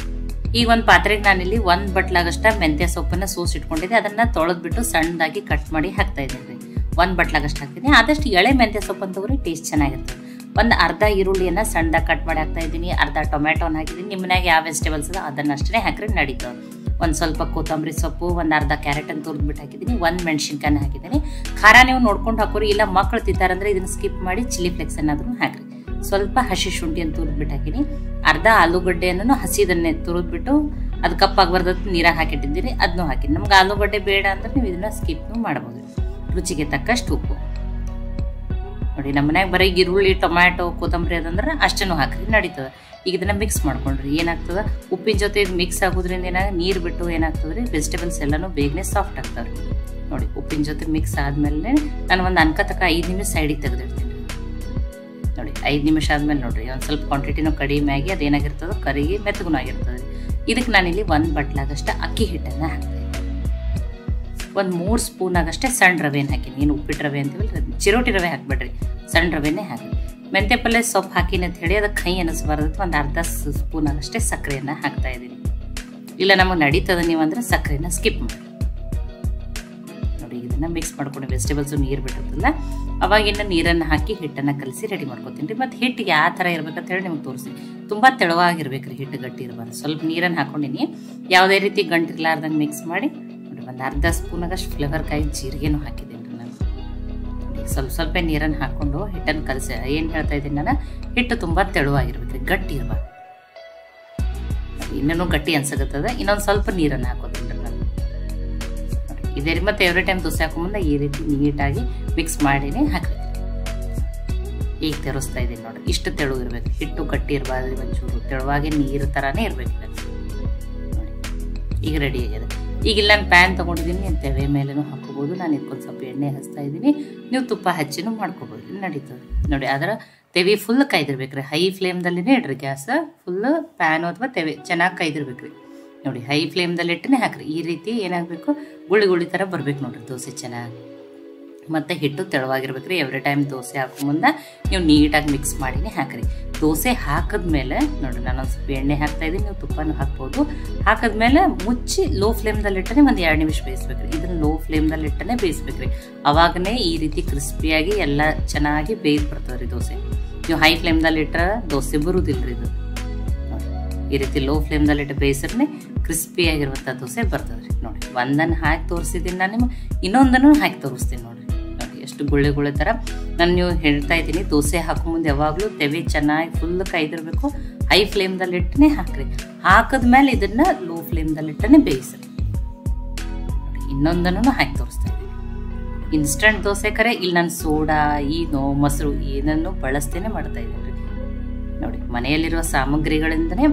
ಈಗ ಒಂದು ಪಾತ್ರೆಗೆ ನಾನಿಲ್ಲಿ 1 ಬಟ್ಲಾಗಷ್ಟ ಮೆಂತ್ಯ ಸೊಪ್ಪನ್ನು ಸೋಸಿಟ್ಕೊಂಡಿದ್ದೆ. ಅದನ್ನು ತೊಳೆದ್ಬಿಟ್ಟು ಸಣ್ಣದಾಗಿ ಕಟ್ ಮಾಡಿ ಹಾಕ್ತಾ ಇದ್ದೀನಿ ರೀ. 1 ಬಟ್ಲಾಗಷ್ಟು ಹಾಕ್ತೀನಿ. ಆದಷ್ಟು ಎಳೆ ಮೆಂತ್ಯ ಸೊಪ್ಪನ್ನು ತಗೋರಿ, ಟೇಸ್ಟ್ ಚೆನ್ನಾಗಿರ್ತದೆ. ಒಂದು ಅರ್ಧ ಈರುಳ್ಳಿಯನ್ನು ಸಣ್ಣದಾಗಿ ಕಟ್ ಮಾಡಿ ಹಾಕ್ತಾ ಇದ್ದೀನಿ. ಅರ್ಧ ಟೊಮೆಟೊನ ಹಾಕಿದ್ದೀನಿ. ನಿಮ್ಮ ಮನೆಯಾಗ ಯಾವ ವೆಜಿಟೇಬಲ್ಸ್ ಅದ ಅದನ್ನಷ್ಟೇ ಹಾಕ್ರಿ, ನಡೀತವೆ. ಒಂದು ಸ್ವಲ್ಪ ಕೊತ್ತಂಬರಿ ಸೊಪ್ಪು, ಒಂದು ಅರ್ಧ ಕ್ಯಾರೆಟನ್ನು ತುರಿದ್ಬಿಟ್ಟು ಹಾಕಿದ್ದೀನಿ. 1 ಮೆಣಸಿನ್ಕಾಯಿನ ಹಾಕಿದ್ದೀನಿ. ಖಾರ ನೀವು ನೋಡ್ಕೊಂಡು ಹಾಕೋರಿ. ಇಲ್ಲ ಮಕ್ಕಳು ತಿಂತಾರಂದ್ರೆ ಇದನ್ನು ಸ್ಕಿಪ್ ಮಾಡಿ ಚಿಲ್ಲಿ ಫ್ಲೇಕ್ಸ್ ಏನಾದರೂ ಹಾಕ್ರಿ. ಸ್ವಲ್ಪ ಹಸಿ ಶುಂಠಿಯನ್ನು ತುರಿದ್ಬಿಟ್ಟು ಹಾಕಿನಿ. ಅರ್ಧ ಆಲೂಗಡ್ಡೆಯನ್ನು ಹಸಿದನ್ನೇ ತುರಿದ್ಬಿಟ್ಟು ಅದು ಕಪ್ಪಾಗಬಾರ್ದತ್ತು ನೀರಾಗಿ ಹಾಕಿಟ್ಟಿದ್ದೀರಿ, ಅದನ್ನೂ ಹಾಕಿ. ನಮ್ಗೆ ಆಲೂಗಡ್ಡೆ ಬೇಡ ಅಂದ್ರೆ ನೀವು ಇದನ್ನ ಸ್ಕಿಪ್ನು ಮಾಡ್ಬೋದು. ರುಚಿಗೆ ತಕ್ಕಷ್ಟು ಉಪ್ಪು ನೋಡಿ. ನಮ್ಮ ಮನ್ಯಾಗ ಬರೀ ಈರುಳ್ಳಿ, ಟೊಮ್ಯಾಟೊ, ಕೊತ್ತಂಬರಿ ಅದಂದ್ರೆ ಅಷ್ಟನ್ನು ಹಾಕ್ರಿ ನಡೀತದೆ. ಈಗ ಇದನ್ನ ಮಿಕ್ಸ್ ಮಾಡ್ಕೊಂಡ್ರಿ ಏನಾಗ್ತದೆ, ಉಪ್ಪಿನ ಜೊತೆ ಇದು ಮಿಕ್ಸ್ ಆಗೋದ್ರಿಂದ ನೀರು ಬಿಟ್ಟು ಏನಾಗ್ತದೆ ರೀ, ವೆಜಿಟೇಬಲ್ಸ್ ಎಲ್ಲನೂ ಬೇಗನೆ ಸಾಫ್ಟ್ ಆಗ್ತಾವೆ ನೋಡಿ. ಉಪ್ಪಿನ ಜೊತೆ ಮಿಕ್ಸ್ ಆದ್ಮೇಲೆ ನಾನು ಒಂದು ಅನ್ಕತಕ್ಕ 5 ನಿಮಿಷ ಸೈಡಿಗೆ ತೆಗೆದಿಡ್ತೀನಿ ನೋಡಿ. 5 ನಿಮಿಷ ಆದ್ಮೇಲೆ ನೋಡ್ರಿ ಒಂದು ಸ್ವಲ್ಪ ಕ್ವಾಂಟಿಟಿನೂ ಕಡಿಮೆ ಆಗಿ ಅದೇನಾಗಿರ್ತದೋ ಕರಿಗೆ ಮೆತ್ತಗೂ ಆಗಿರ್ತದೆ. ಇದಕ್ಕೆ ನಾನಿಲ್ಲಿ 1 ಬಟ್ಲಾಗಷ್ಟು ಅಕ್ಕಿ ಹಿಟ್ಟನ್ನು ಹಾಕ್ತೀನಿ. ಒಂದು 3 ಸ್ಪೂನ್ ಆಗಷ್ಟೇ ಸಣ್ಣ ರವೆಯನ್ನು ಹಾಕಿನಿ. ಏನು ಉಪ್ಪಿಟ್ಟು ರವೆ ಅಂತೀವಲ್ಲ, ಚಿರೋಟಿ ರವೆ ಹಾಕ್ಬೇಡ್ರಿ, ಸಣ್ಣ ರವೆನೇ ಹಾಕಿ. ಮೆಂತ್ಯ ಪಲ್ಯ ಸೊಪ್ಪು ಹಾಕಿನ ಅಂತ ಹೇಳಿ ಅದಕ್ಕೆ ಕೈ ಅನಿಸ್ಬಾರ್ದು. ಒಂದು ಅರ್ಧ ಸ್ಪೂನ್ ಆಗಷ್ಟೇ ಸಕ್ಕರೆಯನ್ನು ಹಾಕ್ತಾ ಇದ್ದೀನಿ. ಇಲ್ಲ ನಮಗೆ ನಡೀತದ ನೀವು ಅಂದರೆ ಸಕ್ಕರೆನ ಸ್ಕಿಪ್ ಮಾಡಿ ನೋಡಿ. ಇದನ್ನು ಮಿಕ್ಸ್ ಮಾಡ್ಕೊಂಡು ವೆಜಿಟೇಬಲ್ಸು ನೀರು ಬಿಟ್ಟಿರ್ತಲ್ಲ, ಅವಾಗಿನ ನೀರನ್ನು ಹಾಕಿ ಹಿಟ್ಟನ್ನು ಕಲಸಿ ರೆಡಿ ಮಾಡ್ಕೊತೀನಿ ರೀ. ಮತ್ತು ಹಿಟ್ಟಿಗೆ ಯಾವ ಥರ ಇರ್ಬೇಕಂತ ಹೇಳಿ ನಿಮ್ಗೆ ತೋರಿಸ್ತೀನಿ. ತುಂಬ ತೆಳುವಾಗಿರ್ಬೇಕು ರೀ, ಹಿಟ್ಟು ಗಟ್ಟಿ ಇರಬಾರ್ದು. ಸ್ವಲ್ಪ ನೀರನ್ನು ಹಾಕೊಂಡಿನಿ, ಯಾವುದೇ ರೀತಿ ಗಂಟಿರ್ಲಾರ್ದಂಗೆ ಮಿಕ್ಸ್ ಮಾಡಿ ನೋಡಿ. ಒಂದು ಅರ್ಧ ಸ್ಪೂನಾಗಷ್ಟು ಫ್ಲೇವರ್ಕಾಯಿ ಜೀರಿಗೆನೂ ಹಾಕಿದ್ದೀನಿ ರೀ ನಾನು. ಸ್ವಲ್ಪ ನೀರನ್ನು ಹಾಕ್ಕೊಂಡು ಹಿಟ್ಟನ್ನು ಕಲಸಿ. ಏನು ಹೇಳ್ತಾ ಇದ್ದೀನಿ ನಾನು, ಹಿಟ್ಟು ತುಂಬ ತೆಳುವಾಗಿರ್ಬೇಕು ರೀ, ಗಟ್ಟಿ ಇರಬಾರ್ದು. ಇನ್ನೂ ಗಟ್ಟಿ ಅನ್ಸಕತ್ತದ. ಇನ್ನೊಂದು ಸ್ವಲ್ಪ ನೀರನ್ನು ಹಾಕೋತೀನಿ ರೀ ನಾನು. ಇದೇ ರೀ ಮತ್ತೆ ಎವ್ರಿ ಟೈಮ್ ದೋಸೆ ಹಾಕೊಂಬಂದ ಈ ರೀತಿ ನೀಟಾಗಿ ಮಿಕ್ಸ್ ಮಾಡಿನೇ ಹಾಕಬೇಕು. ಈಗ ತೆರೆಸ್ತಾ ಇದ್ದೀನಿ ನೋಡಿ. ಇಷ್ಟು ತೆಳು ಇರಬೇಕು, ಹಿಟ್ಟು ಗಟ್ಟಿ ಇರಬಾರ್ದು, ಒಂಚೂರು ತೆಳುವಾಗಿ ನೀರು ಥರನೇ ಇರಬೇಕು ನೋಡಿ. ಈಗ ರೆಡಿ ಆಗಿದೆ. ಈಗ ಇಲ್ಲಿ ನಾನು ಪ್ಯಾನ್ ತೊಗೊಂಡಿದ್ದೀನಿ, ತೆವೆ ಮೇಲೂ ಹಾಕೋಬೋದು. ನಾನು ಇದಕ್ಕೊಂದು ಸ್ವಲ್ಪ ಎಣ್ಣೆ ಹಚ್ತಾ ಇದ್ದೀನಿ, ನೀವು ತುಪ್ಪ ಹಚ್ಚಿನೂ ಮಾಡ್ಕೋಬೋದು, ನಡೀತದೆ ನೋಡಿ. ಅದರ ತೆವೆ ಫುಲ್ ಕಾಯ್ದಿರ್ಬೇಕು ರೀ, ಹೈ ಫ್ಲೇಮ್ದಲ್ಲಿನೇ ಇಡ್ರಿ. ಗ್ಯಾಸ್ ಫುಲ್ ಪ್ಯಾನು ಅಥವಾ ತೆವೆ ಚೆನ್ನಾಗಿ ಕಾಯ್ದಿರ್ಬೇಕು ರೀ ನೋಡಿ. ಹೈ ಫ್ಲೇಮ್ದಲ್ಲಿ ಇಟ್ಟನೇ ಹಾಕ್ರಿ. ಈ ರೀತಿ ಏನಾಗಬೇಕು, ಗುಳಿ ಗುಳಿ ಥರ ಬರ್ಬೇಕು ನೋಡಿರಿ ದೋಸೆ ಚೆನ್ನಾಗಿ. ಮತ್ತು ಹಿಟ್ಟು ತೆಳುವಾಗಿರ್ಬೇಕು ರೀ. ಎವ್ರಿ ಟೈಮ್ ದೋಸೆ ಹಾಕೋ ಮುಂದೆ ನೀವು ನೀಟಾಗಿ ಮಿಕ್ಸ್ ಮಾಡಿನೇ ಹಾಕಿರಿ. ದೋಸೆ ಹಾಕಿದ್ಮೇಲೆ ನೋಡಿ, ನಾನೊಂದು ಸ್ವಲ್ಪ ಎಣ್ಣೆ ಹಾಕ್ತಾಯಿದ್ದೀನಿ, ನೀವು ತುಪ್ಪನೂ ಹಾಕ್ಬೋದು. ಹಾಕಿದ್ಮೇಲೆ ಮುಚ್ಚಿ ಲೋ ಫ್ಲೇಮ್ದಲ್ಲಿ ಇಟ್ಟನೆ ಒಂದು 2 ನಿಮಿಷ ಬೇಯಿಸ್ಬೇಕು ರೀ. ಇದನ್ನು ಲೋ ಫ್ಲೇಮ್ದಲ್ಲಿ ಇಟ್ಟನೆ ಬೇಯಿಸ್ಬೇಕು ರೀ. ಅವಾಗನೇ ಈ ರೀತಿ ಕ್ರಿಸ್ಪಿಯಾಗಿ ಎಲ್ಲ ಚೆನ್ನಾಗಿ ಬೇಯ್ದು ಬರ್ತದೆ ರೀ ದೋಸೆ. ನೀವು ಹೈ ಫ್ಲೇಮ್ದಲ್ಲಿ ಇಟ್ಟರೆ ದೋಸೆ ಬರುವುದಿಲ್ಲ ರೀ ಇದು ನೋಡಿ. ಈ ರೀತಿ ಲೋ ಫ್ಲೇಮ್ದಲ್ಲಿ ಇಟ್ಟು ಬೇಯಿಸ್ರೆ ಕ್ರಿಸ್ಪಿಯಾಗಿರುವಂಥ ದೋಸೆ ಬರ್ತದೆ ರೀ ನೋಡಿ. ಒಂದನ್ನು ಹಾಕಿ ತೋರಿಸಿದ್ದೀನಿ ನಾನು ನಿಮಗೆ, ಇನ್ನೊಂದನ್ನು ಹಾಕಿ ತೋರಿಸ್ತೀನಿ ನೋಡಿ. ಎಷ್ಟು ಗುಳ್ಳೆ ಗುಳ್ಳೆ ಥರ ನಾನು ನೀವು ಹೇಳ್ತಾ ಇದ್ದೀನಿ. ದೋಸೆ ಹಾಕೋ ಮುಂದೆ ಯಾವಾಗಲೂ ತೆವೆ ಚೆನ್ನಾಗಿ ಫುಲ್ ಕಾಯ್ದಿರಬೇಕು. ಹೈ ಫ್ಲೇಮ್ದಲ್ಲಿ ಇಟ್ಟನೆ ಹಾಕ್ರಿ. ಹಾಕಿದ್ಮೇಲೆ ಇದನ್ನು ಲೋ ಫ್ಲೇಮ್ದಲ್ಲಿ ಇಟ್ಟನೆ ಬೇಯಿಸ್ರಿ. ಇನ್ನೊಂದನ್ನು ಹಾಕಿ ತೋರಿಸ್ತಾ ಇದ್ದೀನಿ. ಇನ್ಸ್ಟಂಟ್ ದೋಸೆ ಕರೆ ಇಲ್ಲಿ ನಾನು ಸೋಡಾ, ಈನೋ, ಮೊಸರು ಏನನ್ನು ಬಳಸ್ತೇನೆ ಮಾಡ್ತಾ ಇದ್ದೀನಿ ನೋಡಿ. ಮನೆಯಲ್ಲಿರುವ ಸಾಮಗ್ರಿಗಳಿಂದನೇ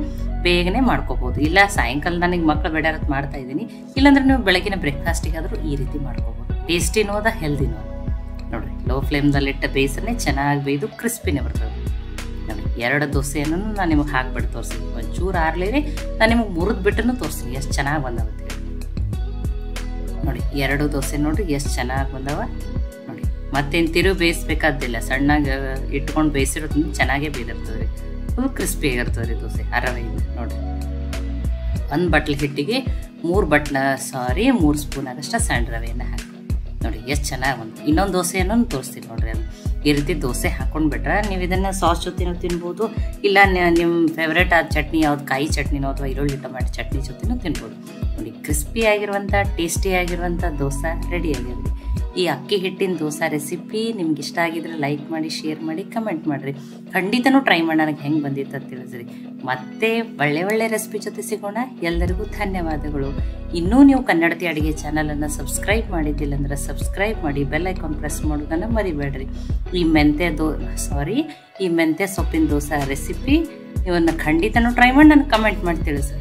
ಬೇಗನೆ ಮಾಡ್ಕೋಬೋದು. ಇಲ್ಲ ಸಾಯಂಕಾಲ ನನಗೆ ಮಕ್ಕಳು ಬೇಡಾರತ್ ಮಾಡ್ತಾ ಇದ್ದೀನಿ, ಇಲ್ಲಾಂದ್ರೆ ನೀವು ಬೆಳಗಿನ ಬ್ರೇಕ್ಫಾಸ್ಟಿಗಾದರೂ ಈ ರೀತಿ ಮಾಡ್ಕೋಬೋದು. ಟೇಸ್ಟಿನೋ ಅದ, ಹೆಲ್ದಿನೋ ನೋಡಿರಿ. ಲೋ ಫ್ಲೇಮ್ದಲ್ಲಿಟ್ಟ ಬೇಯಿಸನೆ ಚೆನ್ನಾಗಿ ಬೇಯ್ದು ಕ್ರಿಸ್ಪಿನೇ ಬರ್ತದೆ ನೋಡಿ. 2 ದೋಸೆಯನ್ನು ನಾನು ನಿಮಗೆ ಹಾಕ್ಬಿಟ್ಟು ತೋರಿಸ್ತೀನಿ. ಒಂಚೂರು ಆರ್ಲಿರಿ, ನಾನು ನಿಮಗೆ ಮುರಿದು ಬಿಟ್ಟು ತೋರಿಸ್ತೀನಿ ಎಷ್ಟು ಚೆನ್ನಾಗಿ ಬಂದವ ನೋಡಿ. 2 ದೋಸೆ ನೋಡಿರಿ ಎಷ್ಟು ಚೆನ್ನಾಗಿ ಬಂದವ ನೋಡಿ. ಮತ್ತೇನು ತಿರುವು ಬೇಯಿಸ್ಬೇಕಾದಿಲ್ಲ, ಸಣ್ಣಗೆ ಇಟ್ಕೊಂಡು ಬೇಯಿಸಿರೋದ್ರಿಂದ ಚೆನ್ನಾಗೇ ಬೇಯ್ದಿರ್ತದೆ ರೀ. ಫುಲ್ ಕ್ರಿಸ್ಪಿಯಾಗಿರ್ತದೆ ರೀ ದೋಸೆ ಅರವೆಯಿಂದ ನೋಡಿರಿ. 1 ಬಟ್ಲು ಹಿಟ್ಟಿಗೆ 3 ಸ್ಪೂನ್ ಆಗಷ್ಟು ಸಣ್ಣ ರವೆಯನ್ನು ಹಾಕಿ ನೋಡಿ. ಎಷ್ಟು ಚೆನ್ನಾಗಿ ಬಂತು. ಇನ್ನೊಂದು ದೋಸೆಯನ್ನು ತೋರಿಸ್ತೀನಿ ನೋಡಿರಿ. ಅದು ಈ ರೀತಿ ದೋಸೆ ಹಾಕ್ಕೊಂಡು ಬಿಟ್ರೆ ನೀವು ಇದನ್ನು ಸಾಸ್ ಜೊತೆನೂ ತಿನ್ಬೋದು. ಇಲ್ಲ ನಿಮ್ಮ ಫೇವ್ರೇಟ್ ಆದ ಚಟ್ನಿ ಯಾವ್ದು, ಕಾಯಿ ಚಟ್ನಿನೋ ಅಥವಾ ಈರುಳ್ಳಿ ಟೊಮ್ಯಾಟೊ ಚಟ್ನಿ ಜೊತೆನೂ ತಿನ್ಬೋದು ನೋಡಿ. ಕ್ರಿಸ್ಪಿಯಾಗಿರುವಂಥ ಟೇಸ್ಟಿಯಾಗಿರುವಂಥ ದೋಸೆ ರೆಡಿ ಆಗಿದೆ. ಈ ಅಕ್ಕಿ ಹಿಟ್ಟಿನ ದೋಸೆ ರೆಸಿಪಿ ನಿಮ್ಗೆ ಇಷ್ಟ ಆಗಿದ್ರೆ ಲೈಕ್ ಮಾಡಿ, ಶೇರ್ ಮಾಡಿ, ಕಮೆಂಟ್ ಮಾಡಿರಿ. ಖಂಡಿತನೂ ಟ್ರೈ ಮಾಡಿ ನನಗೆ ಹೆಂಗೆ ಬಂದಿತ್ತು ಅಂತ ತಿಳಿಸ್ರಿ. ಮತ್ತೆ ಒಳ್ಳೆ ರೆಸಿಪಿ ಜೊತೆ ಸಿಗೋಣ. ಎಲ್ಲರಿಗೂ ಧನ್ಯವಾದಗಳು. ಇನ್ನೂ ನೀವು ಕನ್ನಡತಿ ಅಡುಗೆ ಚಾನಲನ್ನು ಸಬ್ಸ್ಕ್ರೈಬ್ ಮಾಡಿದ್ದಿಲ್ಲ ಅಂದ್ರೆ ಸಬ್ಸ್ಕ್ರೈಬ್ ಮಾಡಿ, ಬೆಲ್ ಐಕಾನ್ ಪ್ರೆಸ್ ಮಾಡೋದನ್ನು ಮರಿಬೇಡ್ರಿ. ಈ ಮೆಂತ್ಯ ಸೊಪ್ಪಿನ ದೋಸೆ ರೆಸಿಪಿ ಇವನ್ನ ಖಂಡಿತನೂ ಟ್ರೈ ಮಾಡಿ ನನಗೆ ಕಮೆಂಟ್ ಮಾಡಿ ತಿಳಿಸ್ರಿ.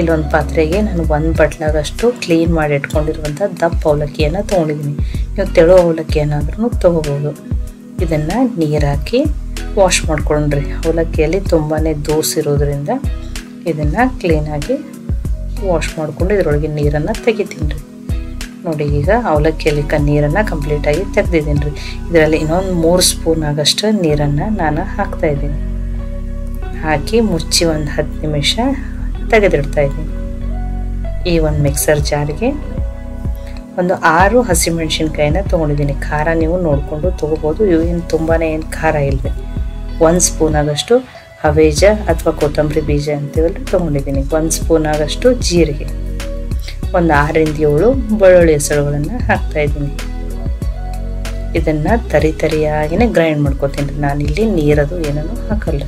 ಇಲ್ಲೊಂದು ಪಾತ್ರೆಗೆ ನಾನು 1 ಬಟ್ಲಾಗಷ್ಟು ಕ್ಲೀನ್ ಮಾಡಿ ಇಟ್ಕೊಂಡಿರುವಂಥ ದಪ್ಪ ಅವಲಕ್ಕಿಯನ್ನು ತೊಗೊಂಡಿದ್ದೀನಿ. ನೀವು ತೆಳು ಅವಲಕ್ಕಿ ಏನಾದ್ರೂ ತೊಗೋಬೋದು. ಇದನ್ನು ನೀರು ಹಾಕಿ ವಾಶ್ ಮಾಡ್ಕೊಂಡ್ರಿ. ಅವಲಕ್ಕಿಯಲ್ಲಿ ತುಂಬಾ ದೋಸೆ ಇರೋದ್ರಿಂದ ಇದನ್ನು ಕ್ಲೀನಾಗಿ ವಾಶ್ ಮಾಡಿಕೊಂಡು ಇದರೊಳಗೆ ನೀರನ್ನು ತೆಗಿತೀನಿ ರೀ ನೋಡಿ. ಈಗ ಅವಲಕ್ಕಿಯಲ್ಲಿ ನೀರನ್ನು ಕಂಪ್ಲೀಟಾಗಿ ತೆಗೆದಿದ್ದೀನಿ ರೀ. ಇದರಲ್ಲಿ ಇನ್ನೊಂದು 3 ಸ್ಪೂನ್ ಆಗಷ್ಟು ನೀರನ್ನು ನಾನು ಹಾಕ್ತಾಯಿದ್ದೀನಿ. ಹಾಕಿ ಮುಚ್ಚಿ ಒಂದು 10 ನಿಮಿಷ ತೆಗೆದಿಡ್ತಾ ಇದ್ದೀನಿ. ಈ ಒಂದು ಮಿಕ್ಸರ್ ಜಾರಿಗೆ ಒಂದು 6 ಹಸಿಮೆಣಸಿನ್ಕಾಯಿನ ತೊಗೊಂಡಿದ್ದೀನಿ. ಖಾರ ನೀವು ನೋಡಿಕೊಂಡು ತೊಗೋಬೋದು. ಇವು ಏನು ತುಂಬಾ ಏನು ಖಾರ ಇಲ್ಲದೆ. 1 ಸ್ಪೂನ್ ಆಗಷ್ಟು ಹವೇಜ ಅಥವಾ ಕೊತ್ತಂಬರಿ ಬೀಜ ಅಂತೀವಲ್ಲ ತೊಗೊಂಡಿದ್ದೀನಿ. 1 ಸ್ಪೂನ್ ಆಗಷ್ಟು ಜೀರಿಗೆ, ಒಂದು 6ರಿಂದ 7 ಬೆಳ್ಳುಳ್ಳಿ ಹೆಸರುಗಳನ್ನು ಹಾಕ್ತಾಯಿದ್ದೀನಿ. ಇದನ್ನು ತರಿಯಾಗಿನೇ ಗ್ರೈಂಡ್ ಮಾಡ್ಕೊತೀನಿ. ನಾನಿಲ್ಲಿ ನೀರದು ಏನೂ ಹಾಕಲ್ಲ.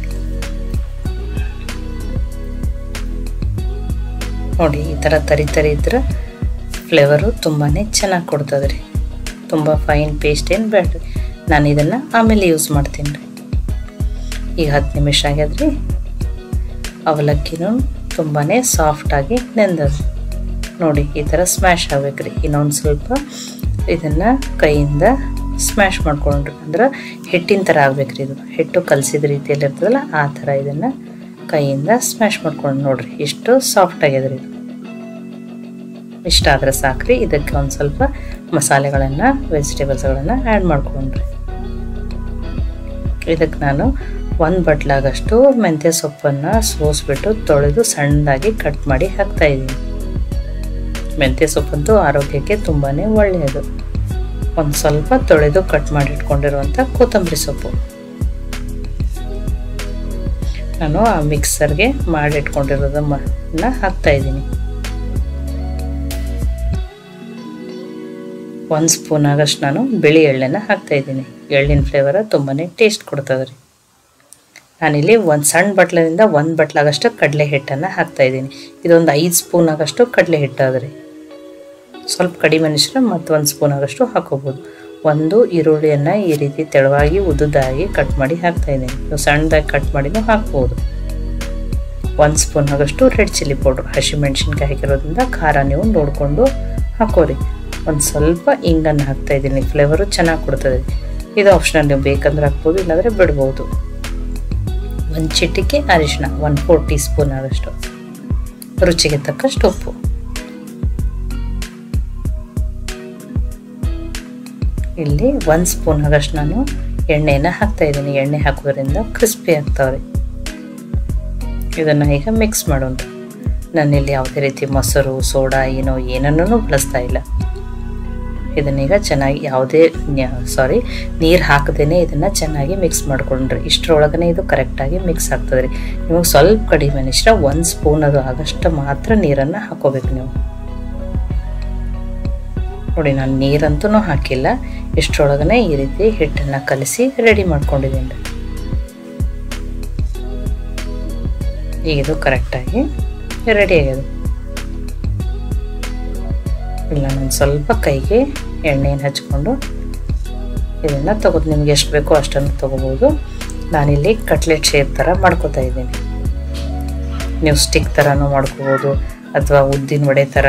ನೋಡಿ ಈ ಥರ ತರಿ ಇದ್ರೆ ಫ್ಲೇವರು ತುಂಬಾ ಚೆನ್ನಾಗಿ ಕೊಡ್ತದೆ ರೀ. ತುಂಬ ಫೈನ್ ಪೇಸ್ಟ್ ಏನು ಬೇಡ್ರಿ. ನಾನು ಇದನ್ನು ಆಮೇಲೆ ಯೂಸ್ ಮಾಡ್ತೀನಿ ರೀ. ಈಗ 10 ನಿಮಿಷ ಆಗ್ಯದ್ರಿ. ಅವಲಕ್ಕಿನೂ ತುಂಬಾ ಸಾಫ್ಟಾಗಿ ನೆಂದದ. ನೋಡಿ ಈ ಥರ ಸ್ಮ್ಯಾಶ್ ಆಗ್ಬೇಕ್ರಿ. ಇನ್ನೊಂದು ಸ್ವಲ್ಪ ಇದನ್ನು ಕೈಯಿಂದ ಸ್ಮ್ಯಾಶ್ ಮಾಡ್ಕೊಂಡ್ರಿ, ಅಂದ್ರೆ ಹಿಟ್ಟಿನ ಥರ ಆಗ್ಬೇಕ್ರಿ. ಇದು ಹಿಟ್ಟು ಕಲಸಿದ ರೀತಿಯಲ್ಲಿ ಇರ್ತದಲ್ಲ ಆ ಥರ ಇದನ್ನು ಕೈಯಿಂದ ಸ್ಮ್ಯಾಶ್ ಮಾಡ್ಕೊಂಡು ನೋಡ್ರಿ ಎಷ್ಟು ಸಾಫ್ಟ್ ಆಗ್ಯದ್ರಿ. ಇದು ಇಷ್ಟ ಆದರೆ ಸಾಕ್ರಿ. ಇದಕ್ಕೆ ಒಂದು ಸ್ವಲ್ಪ ಮಸಾಲೆಗಳನ್ನು ವೆಜಿಟೇಬಲ್ಸ್ಗಳನ್ನು ಆ್ಯಡ್ ಮಾಡ್ಕೊಂಡ್ರಿ. ಇದಕ್ಕೆ ನಾನು 1 ಬಟ್ಲಾಗಷ್ಟು ಮೆಂತ್ಯ ಸೊಪ್ಪನ್ನು ಸೋಸ್ಬಿಟ್ಟು ತೊಳೆದು ಸಣ್ಣದಾಗಿ ಕಟ್ ಮಾಡಿ ಹಾಕ್ತಾಯಿದ್ದೀನಿ. ಮೆಂತ್ಯ ಸೊಪ್ಪಂತೂ ಆರೋಗ್ಯಕ್ಕೆ ತುಂಬಾ ಒಳ್ಳೆಯದು. ಒಂದು ಸ್ವಲ್ಪ ತೊಳೆದು ಕಟ್ ಮಾಡಿ ಇಟ್ಕೊಂಡಿರುವಂಥ ಕೊತ್ತಂಬರಿ ಸೊಪ್ಪು ನಾನು ಆ ಮಿಕ್ಸರ್ಗೆ ಮಾಡಿ ಇಟ್ಕೊಂಡಿರೋದನ್ನ ಹಾಕ್ತಾಯಿದ್ದೀನಿ. 1 ಸ್ಪೂನ್ ಆಗಷ್ಟು ನಾನು ಬಿಳಿ ಎಳ್ಳೆನ ಹಾಕ್ತಾಯಿದ್ದೀನಿ. ಎಳ್ಳಿನ ಫ್ಲೇವರ ತುಂಬಾ ಟೇಸ್ಟ್ ಕೊಡ್ತದೆ ರೀ. ನಾನಿಲ್ಲಿ ಒಂದು ಸಣ್ಣ ಬಟ್ಲದಿಂದ 1 ಬಟ್ಲಾಗಷ್ಟು ಕಡಲೆ ಹಿಟ್ಟನ್ನು ಹಾಕ್ತಾಯಿದ್ದೀನಿ. ಇದೊಂದು 5 ಸ್ಪೂನ್ ಆಗಷ್ಟು ಕಡಲೆ ಹಿಟ್ಟು ಅದ ರೀ. ಸ್ವಲ್ಪ ಕಡಿಮೆ ಅನಿಸಿದ್ರೆ ಮತ್ತು 1 ಸ್ಪೂನ್ ಆಗಷ್ಟು ಹಾಕೋಬೋದು. 1 ಈರುಳ್ಳಿಯನ್ನು ಈ ರೀತಿ ತೆಳುವಾಗಿ ಉದ್ದುದಾಗಿ ಕಟ್ ಮಾಡಿ ಹಾಕ್ತಾಯಿದ್ದೀನಿ. ನೀವು ಸಣ್ಣದಾಗಿ ಕಟ್ ಮಾಡಿನೂ ಹಾಕ್ಬೋದು. 1 ಸ್ಪೂನ್ ಆಗಷ್ಟು ರೆಡ್ ಚಿಲ್ಲಿ ಪೌಡ್ರ್, ಹಸಿಮೆಣ್ಸಿನ್ಕಾಯಿ ಹಾಕಿರೋದ್ರಿಂದ ಖಾರ ನೀವು ನೋಡಿಕೊಂಡು ಹಾಕೋರಿ. ಒಂದು ಸ್ವಲ್ಪ ಇಂಗನ್ನು ಹಾಕ್ತಾಯಿದ್ದೀನಿ. ಫ್ಲೇವರು ಚೆನ್ನಾಗಿ ಕೊಡ್ತದೆ. ಇದು ಆಪ್ಷನಲ್, ನೀವು ಬೇಕಂದ್ರೆ ಹಾಕ್ಬೋದು, ಇಲ್ಲಾಂದರೆ ಬಿಡ್ಬೋದು. 1 ಚಿಟಿಕೆ ಅರಿಶಿನ, 1/4 ಟೀ ಸ್ಪೂನ್ ಆಗಷ್ಟು, ರುಚಿಗೆ ತಕ್ಕಷ್ಟು ಉಪ್ಪು. ಇಲ್ಲಿ 1 ಸ್ಪೂನ್ ಆಗಷ್ಟು ನಾನು ಎಣ್ಣೆನ ಹಾಕ್ತಾಯಿದ್ದೀನಿ. ಎಣ್ಣೆ ಹಾಕೋದ್ರಿಂದ ಕ್ರಿಸ್ಪಿ ಆಗ್ತಾವ್ರಿ. ಇದನ್ನು ಈಗ ಮಿಕ್ಸ್ ಮಾಡೋಣ. ನಾನಿಲ್ಲಿ ಯಾವುದೇ ರೀತಿ ಮೊಸರು, ಸೋಡಾ ಏನನ್ನೂ ಬಳಸ್ತಾ ಇಲ್ಲ. ಇದನ್ನೀಗ ಚೆನ್ನಾಗಿ ನೀರು ಹಾಕದೇನೆ ಇದನ್ನು ಚೆನ್ನಾಗಿ ಮಿಕ್ಸ್ ಮಾಡ್ಕೊಂಡ್ರಿ. ಇಷ್ಟರೊಳಗನೆ ಇದು ಕರೆಕ್ಟಾಗಿ ಮಿಕ್ಸ್ ಆಗ್ತದೆ ರೀ. ನಿಮಗೆ ಸ್ವಲ್ಪ ಕಡಿಮೆ ಅನಿಸ್ರೆ 1 ಸ್ಪೂನ್ ಅದು ಆಗಷ್ಟು ಮಾತ್ರ ನೀರನ್ನು ಹಾಕೋಬೇಕು ನೀವು. ನೋಡಿ ನಾನು ನೀರಂತೂ ಹಾಕಿಲ್ಲ. ಇಷ್ಟರೊಳಗನೆ ಈ ರೀತಿ ಹಿಟ್ಟನ್ನು ಕಲಸಿ ರೆಡಿ ಮಾಡ್ಕೊಂಡಿದ್ದೀನಿ. ಈಗ ಇದು ಕರೆಕ್ಟಾಗಿ ರೆಡಿ ಆಗ್ಯದು. ಇಲ್ಲ ನಾನು ಸ್ವಲ್ಪ ಕೈಗೆ ಎಣ್ಣೆಯನ್ನು ಹಚ್ಕೊಂಡು ಇದನ್ನು ತಗೋದು. ನಿಮ್ಗೆ ಎಷ್ಟು ಬೇಕೋ ಅಷ್ಟನ್ನು ತೊಗೋಬೋದು. ನಾನಿಲ್ಲಿ ಕಟ್ಲೆಟ್ ಶೇಪ್ ಥರ ಮಾಡ್ಕೋತಾ ಇದ್ದೀನಿ. ನೀವು ಸ್ಟಿಕ್ ಥರನೂ ಮಾಡ್ಕೋಬೋದು, ಅಥವಾ ಉದ್ದಿನ ವಡೆ ಥರ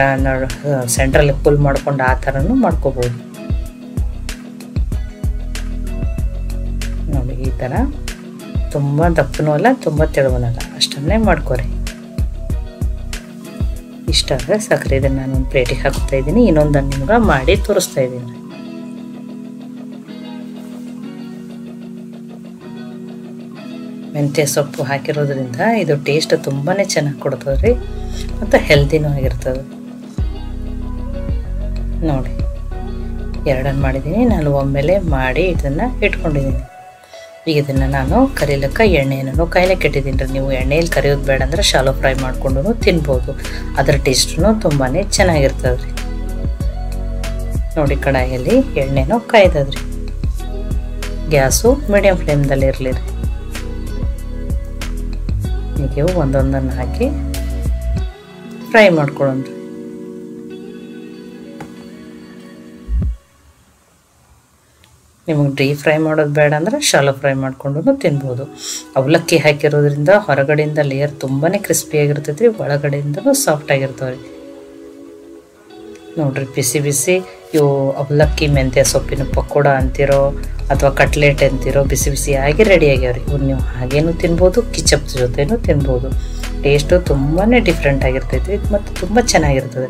ಸೆಂಟ್ರಲ್ಲಿ ಫುಲ್ ಮಾಡ್ಕೊಂಡು ಆ ಥರನೂ ಮಾಡ್ಕೋಬೋದು. ನೋಡಿ ಈ ಥರ ತುಂಬ ದಪ್ಪನೂ ಅಲ್ಲ, ತುಂಬ ತೆಳುವನಲ್ಲ, ಅಷ್ಟನ್ನೇ ಮಾಡ್ಕೊರಿ. ಇಷ್ಟ ಆದರೆ ಸಕ್ಕರೆ ಇದನ್ನು ನಾನು ಒಂದು ಪ್ಲೇಟಿಗೆ ಹಾಕ್ತಾ ಇದ್ದೀನಿ. ಇನ್ನೊಂದನ್ನು ನಿಮ್ಗೆ ಮಾಡಿ ತೋರಿಸ್ತಾ ಇದ್ದೀನಿ. ಮೆಂತ್ಯ ಸೊಪ್ಪು ಹಾಕಿರೋದ್ರಿಂದ ಇದು ಟೇಸ್ಟ್ ತುಂಬಾ ಚೆನ್ನಾಗಿ ಕೊಡ್ತದೆ ರೀ, ಮತ್ತು ಹೆಲ್ದಿನೂ ಆಗಿರ್ತದೆ. ನೋಡಿ 2 ಮಾಡಿದ್ದೀನಿ. ನಾನು ಒಮ್ಮೆಲೆ ಮಾಡಿ ಇದನ್ನು ಇಟ್ಕೊಂಡಿದ್ದೀನಿ. ಈಗ ಇದನ್ನು ನಾನು ಕರಿಲಿಕ್ಕೆ ಎಣ್ಣೆಯನ್ನು ಕಾಯ್ಲಿಕ್ಕೆ ಇಟ್ಟಿದ್ದೀನಿ ರೀ. ನೀವು ಎಣ್ಣೆಯಲ್ಲಿ ಕರಿಯೋದು ಬೇಡ ಅಂದರೆ ಶಾಲೋ ಫ್ರೈ ಮಾಡ್ಕೊಂಡು ತಿನ್ಬೋದು. ಅದರ ಟೇಸ್ಟೂ ತುಂಬಾ ಚೆನ್ನಾಗಿರ್ತದೆ ರೀ. ನೋಡಿ ಕಡಾಯಲ್ಲಿ ಎಣ್ಣೆನೂ ಕಾಯ್ದದ್ರಿ. ಗ್ಯಾಸು ಮೀಡಿಯಮ್ ಫ್ಲೇಮ್ದಲ್ಲಿ ಇರಲಿ ರೀ. ಈಗ ಒಂದೊಂದನ್ನು ಹಾಕಿ ಫ್ರೈ ಮಾಡ್ಕೊಳ್ಳೋಣ. ನಿಮಗೆ ಡೀಪ್ ಫ್ರೈ ಮಾಡೋದು ಬೇಡ ಅಂದರೆ ಶಾಲೋ ಫ್ರೈ ಮಾಡ್ಕೊಂಡು ತಿನ್ಬೋದು. ಅವಲಕ್ಕಿ ಹಾಕಿರೋದ್ರಿಂದ ಹೊರಗಡೆಯಿಂದ ಲೇಯರ್ ತುಂಬಾ ಕ್ರಿಸ್ಪಿಯಾಗಿರ್ತೈತೆ ರೀ, ಒಳಗಡೆಯಿಂದನೂ ಸಾಫ್ಟಾಗಿರ್ತಾವೆ ರೀ. ನೋಡಿರಿ ಬಿಸಿ ಬಿಸಿ ಇವು ಅವಲಕ್ಕಿ ಮೆಂತ್ಯ ಸೊಪ್ಪಿನ ಪಕೋಡ ಅಂತಿರೋ ಅಥವಾ ಕಟ್ಲೆಟ್ ಅಂತಿರೋ ಬಿಸಿ ಬಿಸಿಯಾಗಿ ರೆಡಿ ಆಗ್ಯಾವ್ರಿ. ಇವ್ರು ನೀವು ಹಾಗೇನೂ ತಿನ್ಬೋದು, ಕಿಚಪ್ ಜೊತೆನೂ ತಿನ್ಬೋದು. ಟೇಸ್ಟು ತುಂಬಾ ಡಿಫ್ರೆಂಟ್ ಆಗಿರ್ತೈತಿ ಮತ್ತು ತುಂಬ ಚೆನ್ನಾಗಿರ್ತದೆ.